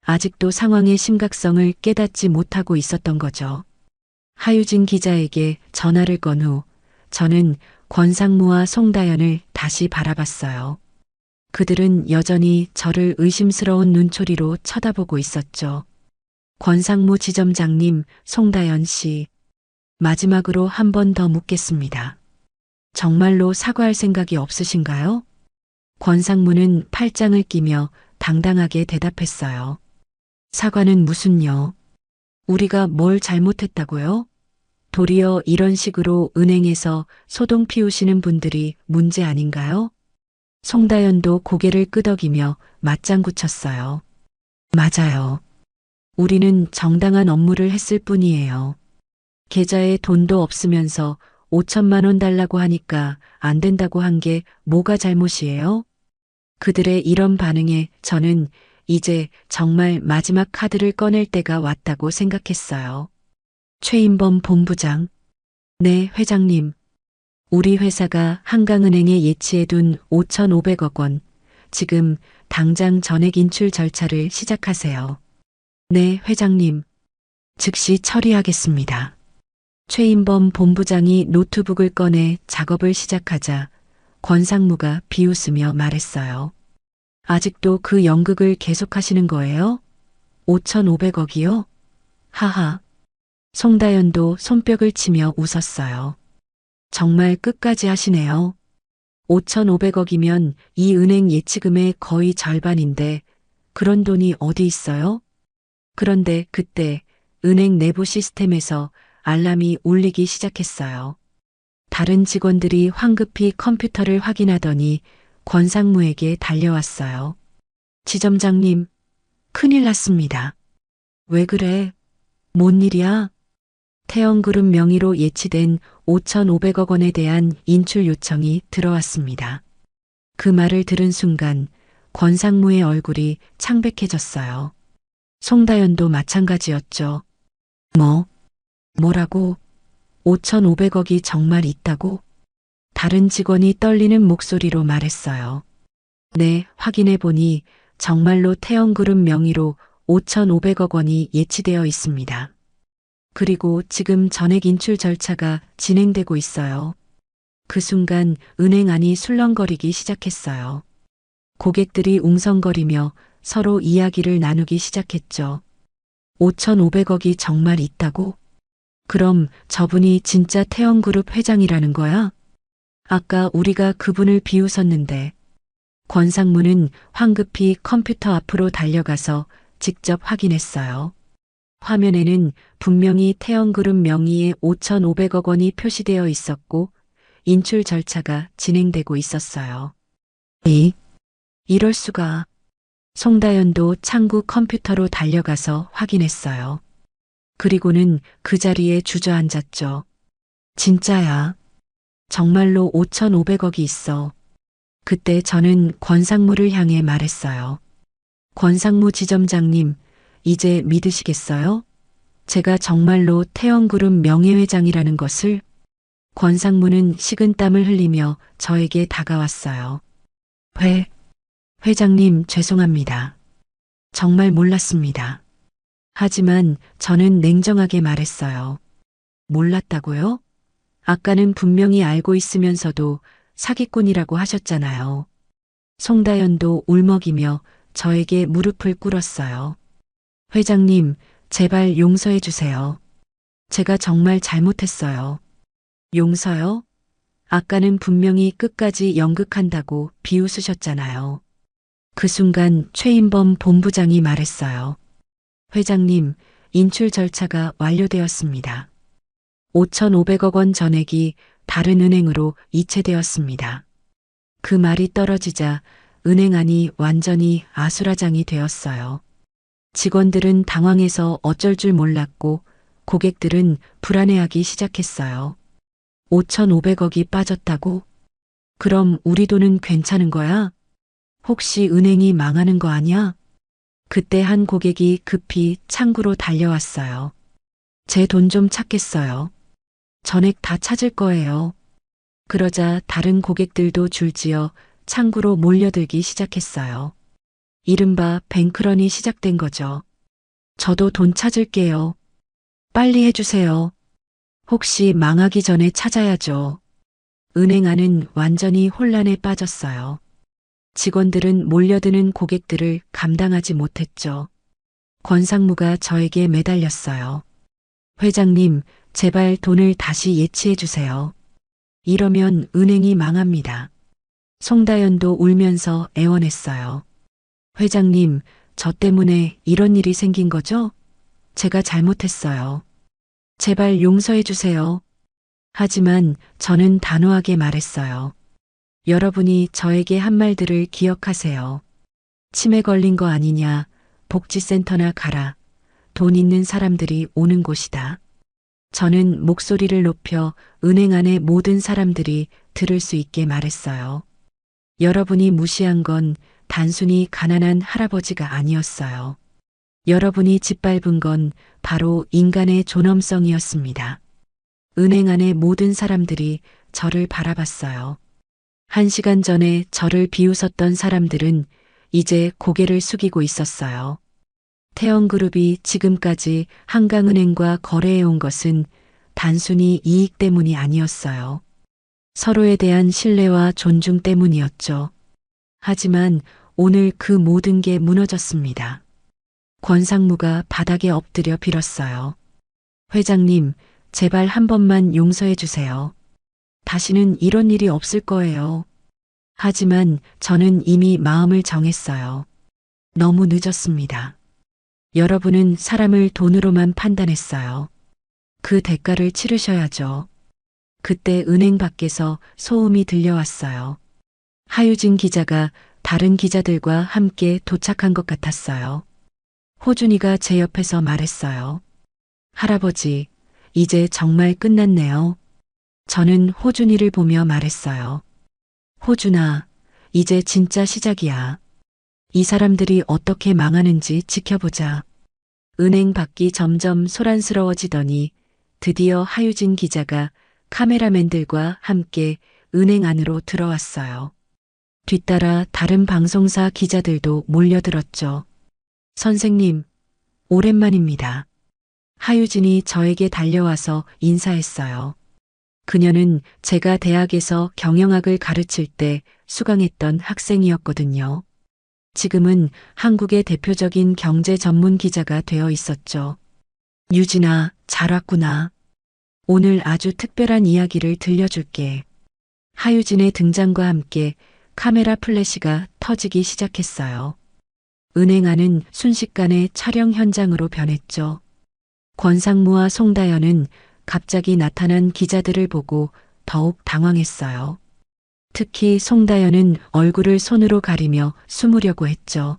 아직도 상황의 심각성을 깨닫지 못하고 있었던 거죠. 하유진 기자에게 전화를 건 후 저는 권상무와 송다연을 다시 바라봤어요. 그들은 여전히 저를 의심스러운 눈초리로 쳐다보고 있었죠. 권상무 지점장님, 송다연 씨. 마지막으로 한 번 더 묻겠습니다. 정말로 사과할 생각이 없으신가요? 권상무는 팔짱을 끼며 당당하게 대답했어요. 사과는 무슨요? 우리가 뭘 잘못했다고요? 도리어 이런 식으로 은행에서 소동 피우시는 분들이 문제 아닌가요? 송다연도 고개를 끄덕이며 맞장구 쳤어요. 맞아요. 우리는 정당한 업무를 했을 뿐이에요. 계좌에 돈도 없으면서 5천만 원 달라고 하니까 안 된다고 한 게 뭐가 잘못이에요? 그들의 이런 반응에 저는 이제 정말 마지막 카드를 꺼낼 때가 왔다고 생각했어요. 최인범 본부장. 네, 회장님. 우리 회사가 한강은행에 예치해둔 5,500억 원, 지금 당장 전액 인출 절차를 시작하세요. 네, 회장님. 즉시 처리하겠습니다. 최인범 본부장이 노트북을 꺼내 작업을 시작하자 권상무가 비웃으며 말했어요. 아직도 그 연극을 계속하시는 거예요? 5,500억이요? 하하. 송다연도 손뼉을 치며 웃었어요. 정말 끝까지 하시네요. 5,500억이면 이 은행 예치금의 거의 절반인데 그런 돈이 어디 있어요? 그런데 그때 은행 내부 시스템에서 알람이 울리기 시작했어요. 다른 직원들이 황급히 컴퓨터를 확인하더니 권상무에게 달려왔어요. 지점장님, 큰일 났습니다. 왜 그래? 뭔 일이야? 태영그룹 명의로 예치된 5,500억 원에 대한 인출 요청이 들어왔습니다. 그 말을 들은 순간 권상무의 얼굴이 창백해졌어요. 송다연도 마찬가지였죠. 뭐라고? 5,500억이 정말 있다고? 다른 직원이 떨리는 목소리로 말했어요. 네, 확인해 보니 정말로 태영그룹 명의로 5,500억 원이 예치되어 있습니다. 그리고 지금 전액 인출 절차가 진행되고 있어요. 그 순간 은행 안이 술렁거리기 시작했어요. 고객들이 웅성거리며 서로 이야기를 나누기 시작했죠. 5,500억이 정말 있다고? 그럼 저분이 진짜 태영그룹 회장이라는 거야? 아까 우리가 그분을 비웃었는데. 권상무는 황급히 컴퓨터 앞으로 달려가서 직접 확인했어요. 화면에는 분명히 태영그룹 명의의 5,500억 원이 표시되어 있었고 인출 절차가 진행되고 있었어요. 이럴 수가. 송다연도 창구 컴퓨터로 달려가서 확인했어요. 그리고는 그 자리에 주저앉았죠. 진짜야. 정말로 5,500억이 있어. 그때 저는 권상무를 향해 말했어요. 권상무 지점장님, 이제 믿으시겠어요? 제가 정말로 태영그룹 명예회장이라는 것을. 권상무는 식은땀을 흘리며 저에게 다가왔어요. 회장님 죄송합니다. 정말 몰랐습니다. 하지만 저는 냉정하게 말했어요. 몰랐다고요? 아까는 분명히 알고 있으면서도 사기꾼이라고 하셨잖아요. 송다연도 울먹이며 저에게 무릎을 꿇었어요. 회장님, 제발 용서해 주세요. 제가 정말 잘못했어요. 용서요? 아까는 분명히 끝까지 연극한다고 비웃으셨잖아요. 그 순간 최인범 본부장이 말했어요. 회장님, 인출 절차가 완료되었습니다. 5,500억 원 전액이 다른 은행으로 이체되었습니다. 그 말이 떨어지자 은행 안이 완전히 아수라장이 되었어요. 직원들은 당황해서 어쩔 줄 몰랐고 고객들은 불안해하기 시작했어요. 5,500억이 빠졌다고? 그럼 우리 돈은 괜찮은 거야? 혹시 은행이 망하는 거 아니야? 그때 한 고객이 급히 창구로 달려왔어요. 제 돈 좀 찾겠어요. 전액 다 찾을 거예요. 그러자 다른 고객들도 줄지어 창구로 몰려들기 시작했어요. 이른바 뱅크런이 시작된 거죠. 저도 돈 찾을게요. 빨리 해주세요. 혹시 망하기 전에 찾아야죠. 은행 안은 완전히 혼란에 빠졌어요. 직원들은 몰려드는 고객들을 감당하지 못했죠. 권상무가 저에게 매달렸어요. 회장님, 제발 돈을 다시 예치해 주세요. 이러면 은행이 망합니다. 송다연도 울면서 애원했어요. 회장님, 저 때문에 이런 일이 생긴 거죠? 제가 잘못했어요. 제발 용서해 주세요. 하지만 저는 단호하게 말했어요. 여러분이 저에게 한 말들을 기억하세요. 치매 걸린 거 아니냐, 복지센터나 가라. 돈 있는 사람들이 오는 곳이다. 저는 목소리를 높여 은행 안의 모든 사람들이 들을 수 있게 말했어요. 여러분이 무시한 건 단순히 가난한 할아버지가 아니었어요. 여러분이 짓밟은 건 바로 인간의 존엄성이었습니다. 은행 안의 모든 사람들이 저를 바라봤어요. 1시간 전에 저를 비웃었던 사람들은 이제 고개를 숙이고 있었어요. 태영그룹이 지금까지 한강은행과 거래해온 것은 단순히 이익 때문이 아니었어요. 서로에 대한 신뢰와 존중 때문이었죠. 하지만 오늘 그 모든 게 무너졌습니다. 권상무가 바닥에 엎드려 빌었어요. 회장님, 제발 한 번만 용서해 주세요. 다시는 이런 일이 없을 거예요. 하지만 저는 이미 마음을 정했어요. 너무 늦었습니다. 여러분은 사람을 돈으로만 판단했어요. 그 대가를 치르셔야죠. 그때 은행 밖에서 소음이 들려왔어요. 하유진 기자가 다른 기자들과 함께 도착한 것 같았어요. 호준이가 제 옆에서 말했어요. 할아버지, 이제 정말 끝났네요. 저는 호준이를 보며 말했어요. 호준아, 이제 진짜 시작이야. 이 사람들이 어떻게 망하는지 지켜보자. 은행 밖이 점점 소란스러워지더니 드디어 하유진 기자가 카메라맨들과 함께 은행 안으로 들어왔어요. 뒤따라 다른 방송사 기자들도 몰려들었죠. 선생님, 오랜만입니다. 하유진이 저에게 달려와서 인사했어요. 그녀는 제가 대학에서 경영학을 가르칠 때 수강했던 학생이었거든요. 지금은 한국의 대표적인 경제 전문 기자가 되어 있었죠. 유진아, 잘 왔구나. 오늘 아주 특별한 이야기를 들려줄게. 하유진의 등장과 함께 카메라 플래시가 터지기 시작했어요. 은행 안은 순식간에 촬영 현장으로 변했죠. 권상무와 송다연은 갑자기 나타난 기자들을 보고 더욱 당황했어요. 특히 송다연은 얼굴을 손으로 가리며 숨으려고 했죠.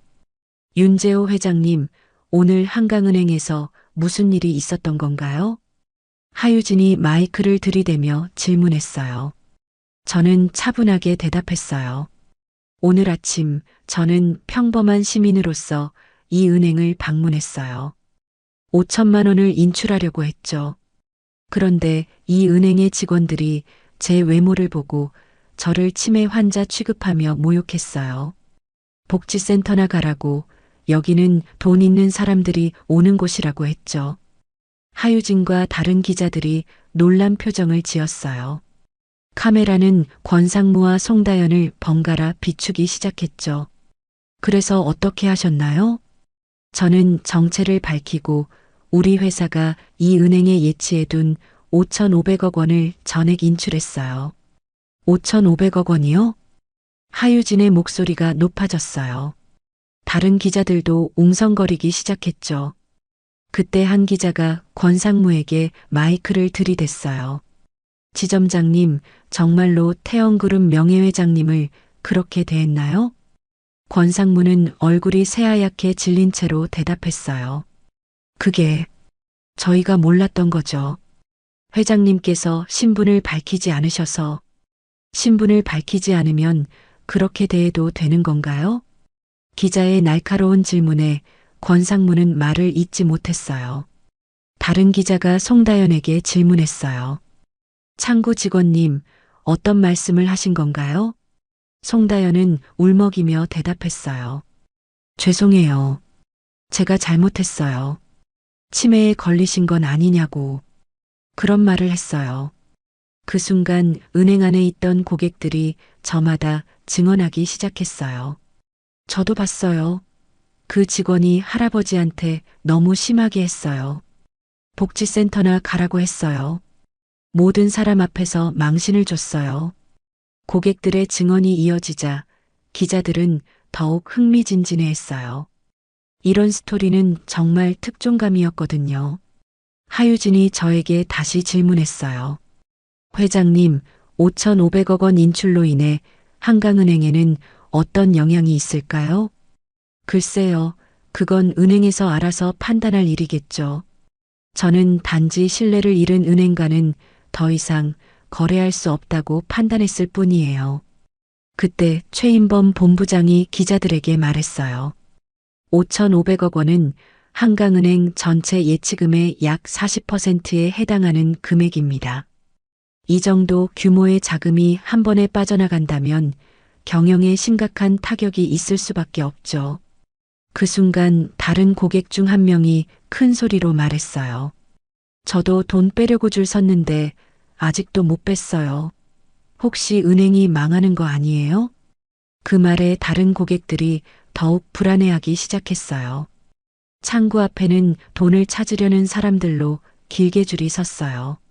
윤재호 회장님, 오늘 한강은행에서 무슨 일이 있었던 건가요? 하유진이 마이크를 들이대며 질문했어요. 저는 차분하게 대답했어요. 오늘 아침 저는 평범한 시민으로서 이 은행을 방문했어요. 5천만 원을 인출하려고 했죠. 그런데 이 은행의 직원들이 제 외모를 보고 저를 치매 환자 취급하며 모욕했어요. 복지센터나 가라고, 여기는 돈 있는 사람들이 오는 곳이라고 했죠. 하유진과 다른 기자들이 놀란 표정을 지었어요. 카메라는 권상무와 송다연을 번갈아 비추기 시작했죠. 그래서 어떻게 하셨나요? 저는 정체를 밝히고 우리 회사가 이 은행에 예치해둔 5,500억 원을 전액 인출했어요. 5,500억 원이요? 하유진의 목소리가 높아졌어요. 다른 기자들도 웅성거리기 시작했죠. 그때 한 기자가 권상무에게 마이크를 들이댔어요. 지점장님, 정말로 태영그룹 명예회장님을 그렇게 대했나요? 권상무는 얼굴이 새하얗게 질린 채로 대답했어요. 그게 저희가 몰랐던 거죠. 회장님께서 신분을 밝히지 않으셔서. 신분을 밝히지 않으면 그렇게 대해도 되는 건가요? 기자의 날카로운 질문에 권상무는 말을 잇지 못했어요. 다른 기자가 송다연에게 질문했어요. 창구 직원님, 어떤 말씀을 하신 건가요? 송다연은 울먹이며 대답했어요. 죄송해요. 제가 잘못했어요. 치매에 걸리신 건 아니냐고. 그런 말을 했어요. 그 순간 은행 안에 있던 고객들이 저마다 증언하기 시작했어요. 저도 봤어요. 그 직원이 할아버지한테 너무 심하게 했어요. 복지센터나 가라고 했어요. 모든 사람 앞에서 망신을 줬어요. 고객들의 증언이 이어지자 기자들은 더욱 흥미진진해했어요. 이런 스토리는 정말 특종감이었거든요. 하유진이 저에게 다시 질문했어요. 회장님, 5,500억 원 인출로 인해 한강은행에는 어떤 영향이 있을까요? 글쎄요, 그건 은행에서 알아서 판단할 일이겠죠. 저는 단지 신뢰를 잃은 은행과는 더 이상 거래할 수 없다고 판단했을 뿐이에요. 그때 최인범 본부장이 기자들에게 말했어요. 5,500억 원은 한강은행 전체 예치금의 약 40%에 해당하는 금액입니다. 이 정도 규모의 자금이 한 번에 빠져나간다면 경영에 심각한 타격이 있을 수밖에 없죠. 그 순간 다른 고객 중 한 명이 큰 소리로 말했어요. 저도 돈 빼려고 줄 섰는데 아직도 못 뺐어요. 혹시 은행이 망하는 거 아니에요? 그 말에 다른 고객들이 더욱 불안해하기 시작했어요. 창구 앞에는 돈을 찾으려는 사람들로 길게 줄이 섰어요.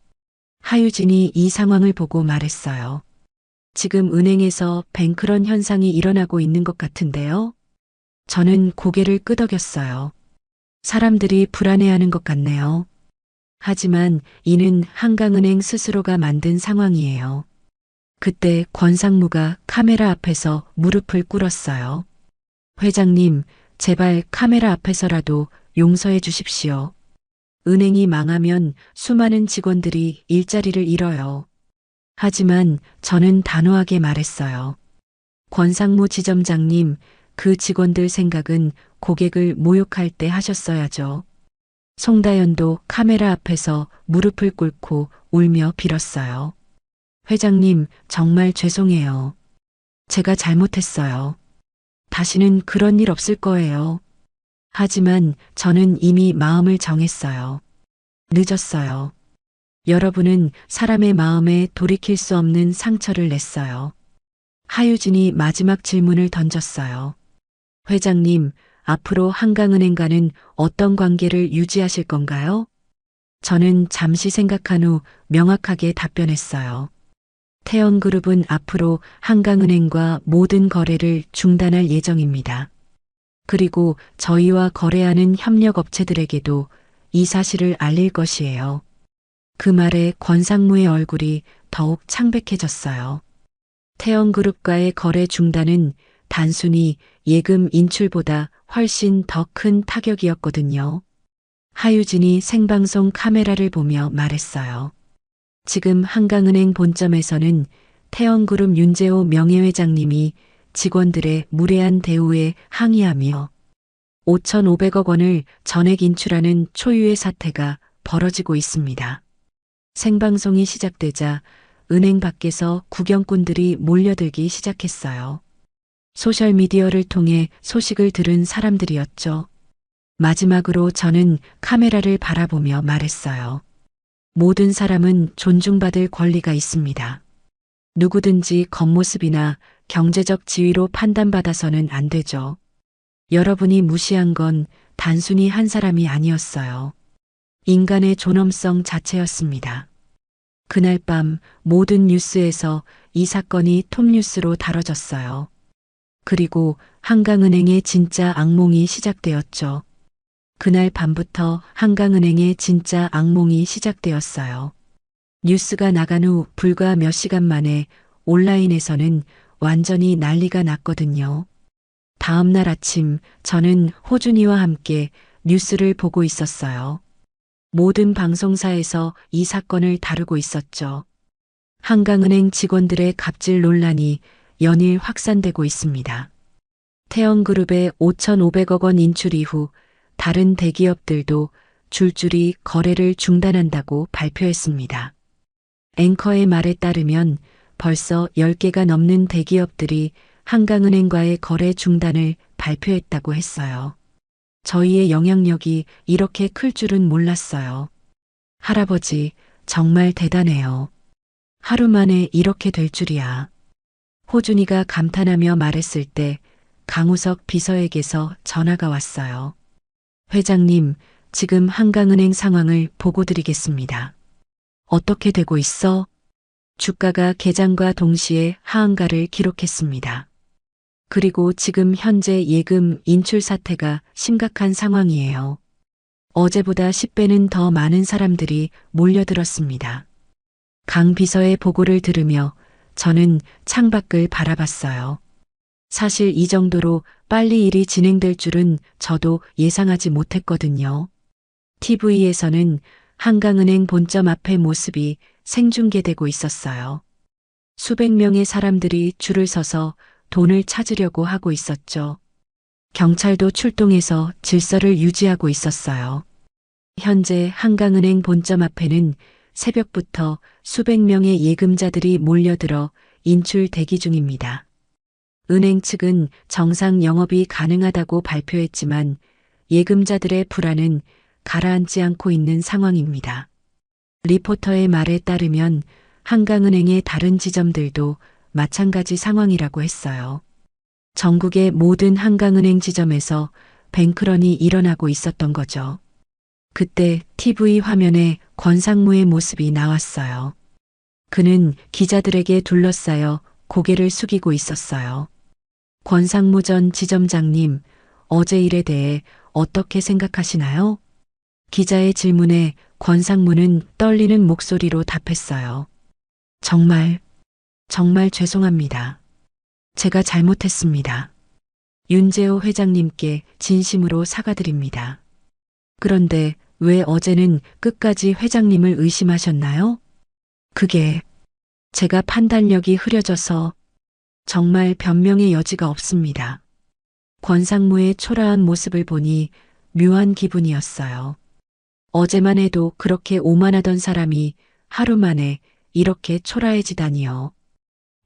하유진이 이 상황을 보고 말했어요. 지금 은행에서 뱅크런 현상이 일어나고 있는 것 같은데요? 저는 고개를 끄덕였어요. 사람들이 불안해하는 것 같네요. 하지만 이는 한강은행 스스로가 만든 상황이에요. 그때 권상무가 카메라 앞에서 무릎을 꿇었어요. 회장님, 제발 카메라 앞에서라도 용서해 주십시오. 은행이 망하면 수많은 직원들이 일자리를 잃어요. 하지만 저는 단호하게 말했어요. 권상무 지점장님, 그 직원들 생각은 고객을 모욕할 때 하셨어야죠. 송다연도 카메라 앞에서 무릎을 꿇고 울며 빌었어요. 회장님, 정말 죄송해요. 제가 잘못했어요. 다시는 그런 일 없을 거예요. 하지만 저는 이미 마음을 정했어요. 늦었어요. 여러분은 사람의 마음에 돌이킬 수 없는 상처를 냈어요. 하유진이 마지막 질문을 던졌어요. 회장님, 앞으로 한강은행과는 어떤 관계를 유지하실 건가요? 저는 잠시 생각한 후 명확하게 답변했어요. 태영그룹은 앞으로 한강은행과 모든 거래를 중단할 예정입니다. 그리고 저희와 거래하는 협력업체들에게도 이 사실을 알릴 것이에요. 그 말에 권상무의 얼굴이 더욱 창백해졌어요. 태영그룹과의 거래 중단은 단순히 예금 인출보다 훨씬 더 큰 타격이었거든요. 하유진이 생방송 카메라를 보며 말했어요. 지금 한강은행 본점에서는 태영그룹 윤재호 명예회장님이 직원들의 무례한 대우에 항의하며 5,500억 원을 전액 인출하는 초유의 사태가 벌어지고 있습니다. 생방송이 시작되자 은행 밖에서 구경꾼들이 몰려들기 시작했어요. 소셜미디어를 통해 소식을 들은 사람들이었죠. 마지막으로 저는 카메라를 바라보며 말했어요. 모든 사람은 존중받을 권리가 있습니다. 누구든지 겉모습이나 경제적 지위로 판단받아서는 안 되죠. 여러분이 무시한 건 단순히 한 사람이 아니었어요. 인간의 존엄성 자체였습니다. 그날 밤 모든 뉴스에서 이 사건이 톱뉴스로 다뤄졌어요. 그리고 한강은행의 진짜 악몽이 시작되었죠. 그날 밤부터 한강은행의 진짜 악몽이 시작되었어요. 뉴스가 나간 후 불과 몇 시간 만에 온라인에서는 완전히 난리가 났거든요. 다음 날 아침 저는 호준이와 함께 뉴스를 보고 있었어요. 모든 방송사에서 이 사건을 다루고 있었죠. 한강은행 직원들의 갑질 논란이 연일 확산되고 있습니다. 태영그룹의 5,500억 원 인출 이후 다른 대기업들도 줄줄이 거래를 중단한다고 발표했습니다. 앵커의 말에 따르면 벌써 10개가 넘는 대기업들이 한강은행과의 거래 중단을 발표했다고 했어요. 저희의 영향력이 이렇게 클 줄은 몰랐어요. 할아버지, 정말 대단해요. 하루 만에 이렇게 될 줄이야. 호준이가 감탄하며 말했을 때 강우석 비서에게서 전화가 왔어요. 회장님, 지금 한강은행 상황을 보고 드리겠습니다. 어떻게 되고 있어? 주가가 개장과 동시에 하한가를 기록했습니다. 그리고 지금 현재 예금 인출 사태가 심각한 상황이에요. 어제보다 10배는 더 많은 사람들이 몰려들었습니다. 강 비서의 보고를 들으며 저는 창밖을 바라봤어요. 사실 이 정도로 빨리 일이 진행될 줄은 저도 예상하지 못했거든요. TV에서는 한강은행 본점 앞의 모습이 생중계되고 있었어요. 수백 명의 사람들이 줄을 서서 돈을 찾으려고 하고 있었죠. 경찰도 출동해서 질서를 유지하고 있었어요. 현재 한강은행 본점 앞에는 새벽부터 수백 명의 예금자들이 몰려들어 인출 대기 중입니다. 은행 측은 정상 영업이 가능하다고 발표했지만 예금자들의 불안은 가라앉지 않고 있는 상황입니다. 리포터의 말에 따르면 한강은행의 다른 지점들도 마찬가지 상황이라고 했어요. 전국의 모든 한강은행 지점에서 뱅크런이 일어나고 있었던 거죠. 그때 TV 화면에 권상무의 모습이 나왔어요. 그는 기자들에게 둘러싸여 고개를 숙이고 있었어요. 권상무 전 지점장님, 어제 일에 대해 어떻게 생각하시나요? 기자의 질문에 권상무는 떨리는 목소리로 답했어요. 정말 죄송합니다. 제가 잘못했습니다. 윤재호 회장님께 진심으로 사과드립니다. 그런데 왜 어제는 끝까지 회장님을 의심하셨나요? 그게 제가 판단력이 흐려져서 정말 변명의 여지가 없습니다. 권상무의 초라한 모습을 보니 묘한 기분이었어요. 어제만 해도 그렇게 오만하던 사람이 하루 만에 이렇게 초라해지다니요.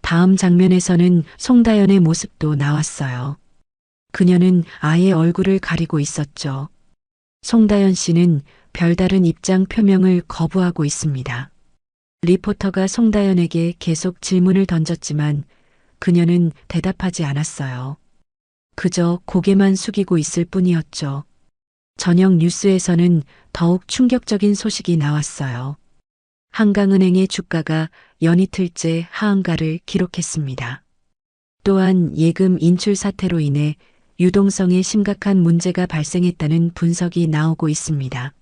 다음 장면에서는 송다연의 모습도 나왔어요. 그녀는 아예 얼굴을 가리고 있었죠. 송다연 씨는 별다른 입장 표명을 거부하고 있습니다. 리포터가 송다연에게 계속 질문을 던졌지만 그녀는 대답하지 않았어요. 그저 고개만 숙이고 있을 뿐이었죠. 저녁 뉴스에서는 더욱 충격적인 소식이 나왔어요. 한강은행의 주가가 연이틀째 하한가를 기록했습니다. 또한 예금 인출 사태로 인해 유동성에 심각한 문제가 발생했다는 분석이 나오고 있습니다.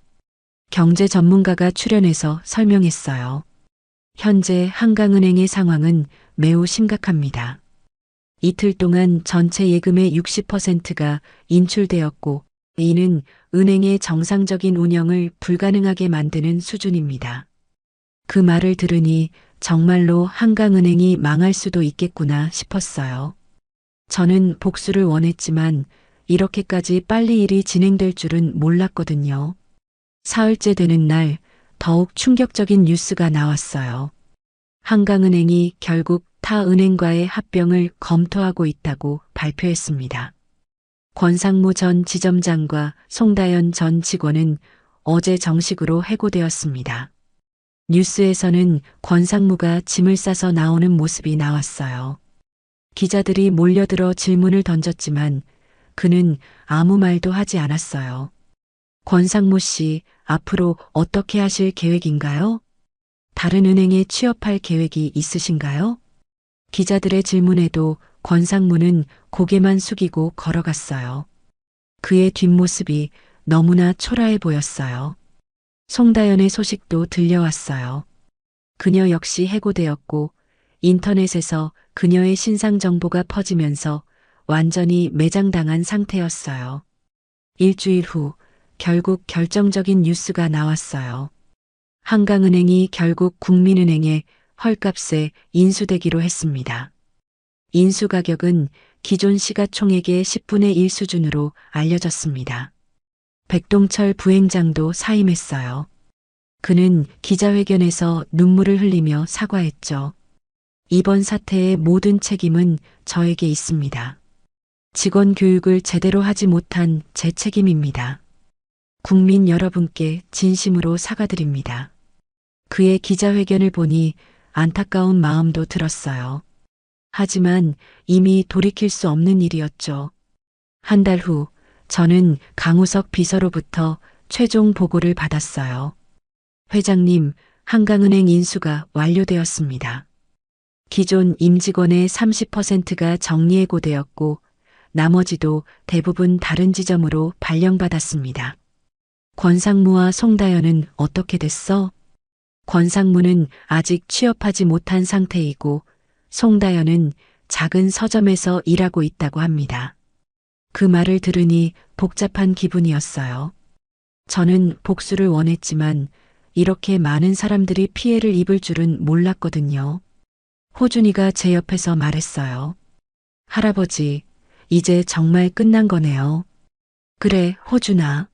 경제 전문가가 출연해서 설명했어요. 현재 한강은행의 상황은 매우 심각합니다. 이틀 동안 전체 예금의 60%가 인출되었고 이는 은행의 정상적인 운영을 불가능하게 만드는 수준입니다. 그 말을 들으니 정말로 한강은행이 망할 수도 있겠구나 싶었어요. 저는 복수를 원했지만 이렇게까지 빨리 일이 진행될 줄은 몰랐거든요. 사흘째 되는 날 더욱 충격적인 뉴스가 나왔어요. 한강은행이 결국 타 은행과의 합병을 검토하고 있다고 발표했습니다. 권상무 전 지점장과 송다연 전 직원은 어제 정식으로 해고되었습니다. 뉴스에서는 권상무가 짐을 싸서 나오는 모습이 나왔어요. 기자들이 몰려들어 질문을 던졌지만 그는 아무 말도 하지 않았어요. 권상무 씨, 앞으로 어떻게 하실 계획인가요? 다른 은행에 취업할 계획이 있으신가요? 기자들의 질문에도 권상무는 고개만 숙이고 걸어갔어요. 그의 뒷모습이 너무나 초라해 보였어요. 송다연의 소식도 들려왔어요. 그녀 역시 해고되었고 인터넷에서 그녀의 신상 정보가 퍼지면서 완전히 매장당한 상태였어요. 일주일 후 결국 결정적인 뉴스가 나왔어요. 한강은행이 결국 국민은행에 헐값에 인수되기로 했습니다. 인수 가격은 기존 시가총액의 10분의 1 수준으로 알려졌습니다. 백동철 부행장도 사임했어요. 그는 기자회견에서 눈물을 흘리며 사과했죠. 이번 사태의 모든 책임은 저에게 있습니다. 직원 교육을 제대로 하지 못한 제 책임입니다. 국민 여러분께 진심으로 사과드립니다. 그의 기자회견을 보니 안타까운 마음도 들었어요. 하지만 이미 돌이킬 수 없는 일이었죠. 한 달 후 저는 강우석 비서로부터 최종 보고를 받았어요. 회장님, 한강은행 인수가 완료되었습니다. 기존 임직원의 30%가 정리해고되었고 나머지도 대부분 다른 지점으로 발령받았습니다. 권상무와 송다연은 어떻게 됐어? 권상무는 아직 취업하지 못한 상태이고 송다연은 작은 서점에서 일하고 있다고 합니다. 그 말을 들으니 복잡한 기분이었어요. 저는 복수를 원했지만 이렇게 많은 사람들이 피해를 입을 줄은 몰랐거든요. 호준이가 제 옆에서 말했어요. 할아버지, 이제 정말 끝난 거네요. 그래, 호준아.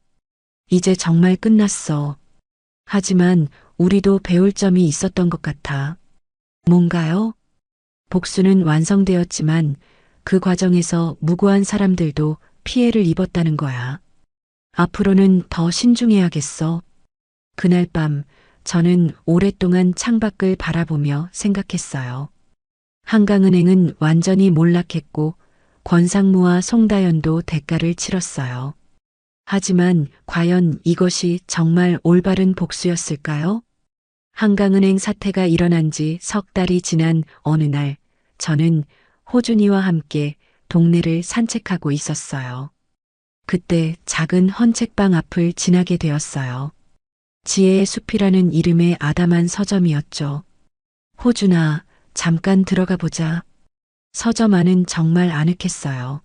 이제 정말 끝났어. 하지만 우리도 배울 점이 있었던 것 같아. 뭔가요? 복수는 완성되었지만 그 과정에서 무고한 사람들도 피해를 입었다는 거야. 앞으로는 더 신중해야겠어. 그날 밤 저는 오랫동안 창밖을 바라보며 생각했어요. 한강은행은 완전히 몰락했고 권상무와 송다연도 대가를 치렀어요. 하지만 과연 이것이 정말 올바른 복수였을까요? 한강은행 사태가 일어난 지 석 달이 지난 어느 날 저는 호준이와 함께 동네를 산책하고 있었어요. 그때 작은 헌책방 앞을 지나게 되었어요. 지혜의 숲이라는 이름의 아담한 서점이었죠. 호준아, 잠깐 들어가 보자. 서점 안은 정말 아늑했어요.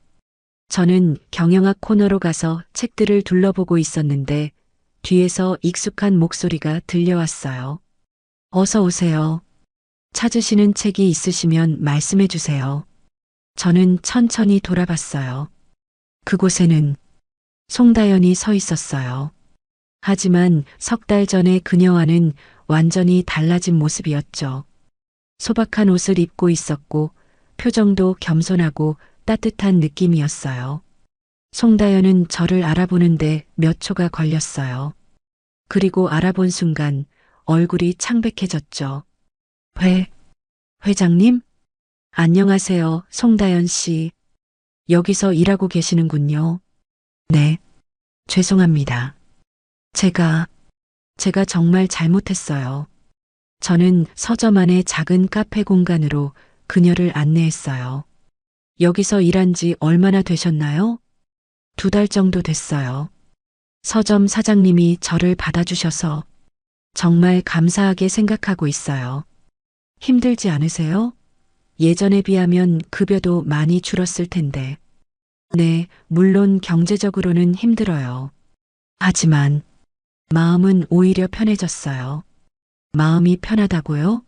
저는 경영학 코너로 가서 책들을 둘러보고 있었는데 뒤에서 익숙한 목소리가 들려왔어요. 어서 오세요. 찾으시는 책이 있으시면 말씀해 주세요. 저는 천천히 돌아봤어요. 그곳에는 송다연이 서 있었어요. 하지만 석 달 전에 그녀와는 완전히 달라진 모습이었죠. 소박한 옷을 입고 있었고 표정도 겸손하고 따뜻한 느낌이었어요. 송다연은 저를 알아보는데 몇 초가 걸렸어요. 그리고 알아본 순간 얼굴이 창백해졌죠. 회장님? 안녕하세요, 송다연 씨. 여기서 일하고 계시는군요. 네. 죄송합니다. 제가 정말 잘못했어요. 저는 서점 안의 작은 카페 공간으로 그녀를 안내했어요. 여기서 일한 지 얼마나 되셨나요? 2달 정도 됐어요. 서점 사장님이 저를 받아주셔서 정말 감사하게 생각하고 있어요. 힘들지 않으세요? 예전에 비하면 급여도 많이 줄었을 텐데. 네, 물론 경제적으로는 힘들어요. 하지만 마음은 오히려 편해졌어요. 마음이 편하다고요?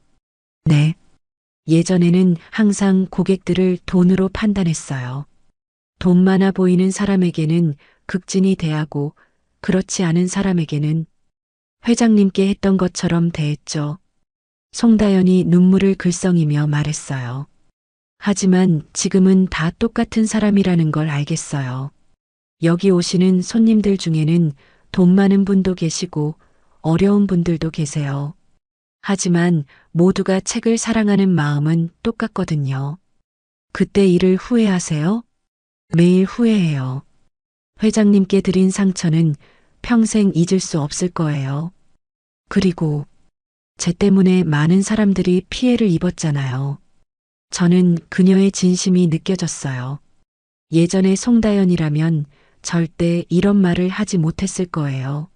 네. 예전에는 항상 고객들을 돈으로 판단했어요. 돈 많아 보이는 사람에게는 극진히 대하고 그렇지 않은 사람에게는 회장님께 했던 것처럼 대했죠. 송다연이 눈물을 글썽이며 말했어요. 하지만 지금은 다 똑같은 사람이라는 걸 알겠어요. 여기 오시는 손님들 중에는 돈 많은 분도 계시고 어려운 분들도 계세요. 하지만 모두가 책을 사랑하는 마음은 똑같거든요. 그때 일을 후회하세요? 매일 후회해요. 회장님께 드린 상처는 평생 잊을 수 없을 거예요. 그리고 제 때문에 많은 사람들이 피해를 입었잖아요. 저는 그녀의 진심이 느껴졌어요. 예전에 송다연이라면 절대 이런 말을 하지 못했을 거예요.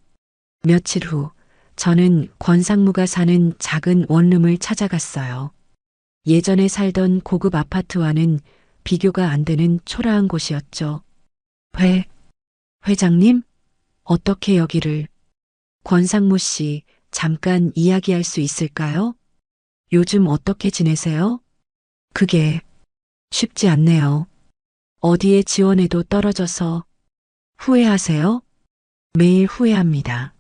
며칠 후 저는 권상무가 사는 작은 원룸을 찾아갔어요. 예전에 살던 고급 아파트와는 비교가 안 되는 초라한 곳이었죠. 회장님? 어떻게 여기를? 권상무 씨, 잠깐 이야기할 수 있을까요? 요즘 어떻게 지내세요? 그게 쉽지 않네요. 어디에 지원해도 떨어져서 후회하세요? 매일 후회합니다.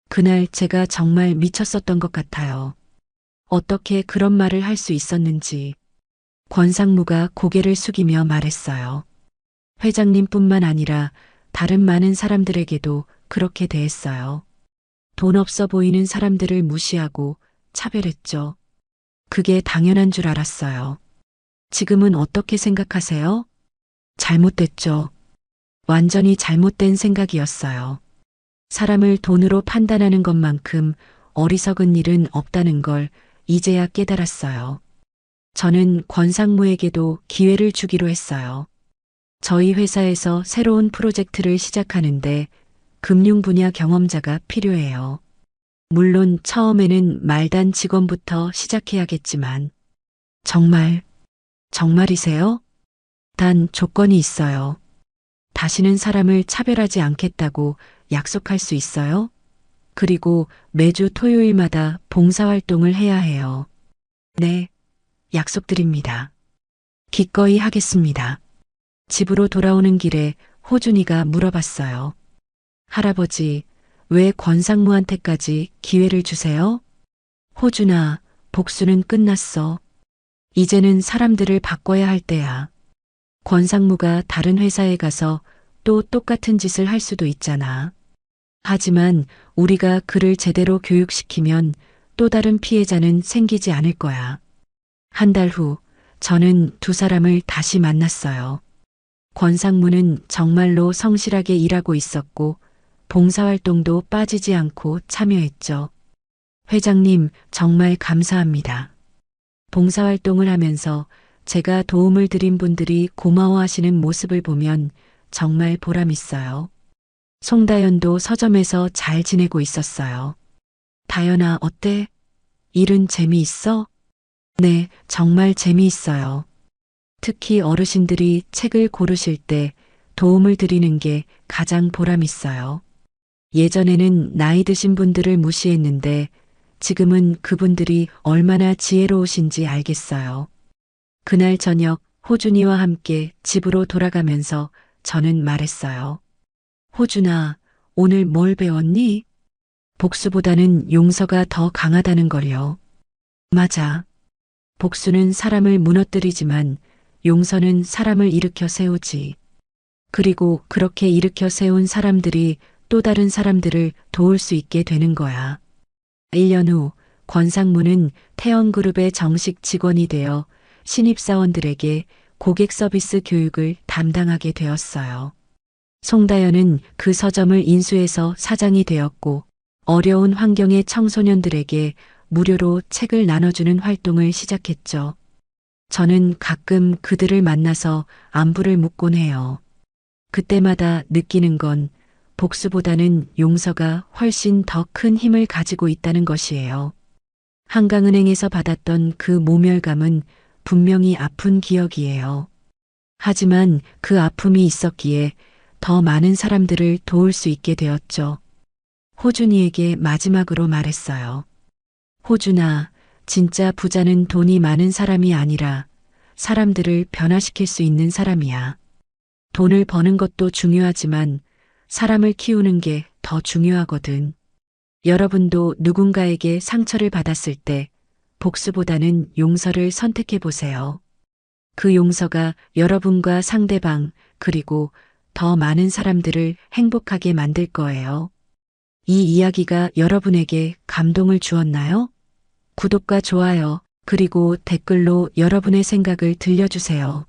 그날 제가 정말 미쳤었던 것 같아요. 어떻게 그런 말을 할 수 있었는지. 권상무가 고개를 숙이며 말했어요. 회장님뿐만 아니라 다른 많은 사람들에게도 그렇게 대했어요. 돈 없어 보이는 사람들을 무시하고 차별했죠. 그게 당연한 줄 알았어요. 지금은 어떻게 생각하세요? 잘못됐죠. 완전히 잘못된 생각이었어요. 사람을 돈으로 판단하는 것만큼 어리석은 일은 없다는 걸 이제야 깨달았어요. 저는 권상무에게도 기회를 주기로 했어요. 저희 회사에서 새로운 프로젝트를 시작하는데 금융 분야 경험자가 필요해요. 물론 처음에는 말단 직원부터 시작해야겠지만 정말이세요? 단 조건이 있어요. 다시는 사람을 차별하지 않겠다고 약속할 수 있어요? 그리고 매주 토요일마다 봉사활동을 해야 해요. 네, 약속드립니다. 기꺼이 하겠습니다. 집으로 돌아오는 길에 호준이가 물어봤어요. 할아버지, 왜 권상무한테까지 기회를 주세요? 호준아, 복수는 끝났어. 이제는 사람들을 바꿔야 할 때야. 권상무가 다른 회사에 가서 또 똑같은 짓을 할 수도 있잖아. 하지만 우리가 그를 제대로 교육시키면 또 다른 피해자는 생기지 않을 거야. 한 달 후, 저는 두 사람을 다시 만났어요. 권상무는 정말로 성실하게 일하고 있었고, 봉사활동도 빠지지 않고 참여했죠. 회장님, 정말 감사합니다. 봉사활동을 하면서 제가 도움을 드린 분들이 고마워하시는 모습을 보면 정말 보람 있어요. 송다연도 서점에서 잘 지내고 있었어요. 다연아, 어때? 일은 재미있어? 네, 정말 재미있어요. 특히 어르신들이 책을 고르실 때 도움을 드리는 게 가장 보람 있어요. 예전에는 나이 드신 분들을 무시했는데 지금은 그분들이 얼마나 지혜로우신지 알겠어요. 그날 저녁 호준이와 함께 집으로 돌아가면서 저는 말했어요. 호준아, 오늘 뭘 배웠니? 복수보다는 용서가 더 강하다는 걸요. 맞아. 복수는 사람을 무너뜨리지만 용서는 사람을 일으켜 세우지. 그리고 그렇게 일으켜 세운 사람들이 또 다른 사람들을 도울 수 있게 되는 거야. 1년 후 권상무는 태연그룹의 정식 직원이 되어 신입사원들에게 고객 서비스 교육을 담당하게 되었어요. 송다연은 그 서점을 인수해서 사장이 되었고 어려운 환경의 청소년들에게 무료로 책을 나눠주는 활동을 시작했죠. 저는 가끔 그들을 만나서 안부를 묻곤 해요. 그때마다 느끼는 건 복수보다는 용서가 훨씬 더 큰 힘을 가지고 있다는 것이에요. 한강은행에서 받았던 그 모멸감은 분명히 아픈 기억이에요. 하지만 그 아픔이 있었기에 더 많은 사람들을 도울 수 있게 되었죠. 호준이에게 마지막으로 말했어요. 호준아, 진짜 부자는 돈이 많은 사람이 아니라 사람들을 변화시킬 수 있는 사람이야. 돈을 버는 것도 중요하지만 사람을 키우는 게 더 중요하거든. 여러분도 누군가에게 상처를 받았을 때 복수보다는 용서를 선택해 보세요. 그 용서가 여러분과 상대방 그리고 더 많은 사람들을 행복하게 만들 거예요. 이 이야기가 여러분에게 감동을 주었나요? 구독과 좋아요, 그리고 댓글로 여러분의 생각을 들려주세요.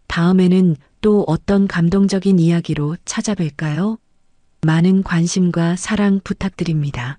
다음에는 또 어떤 감동적인 이야기로 찾아뵐까요? 많은 관심과 사랑 부탁드립니다.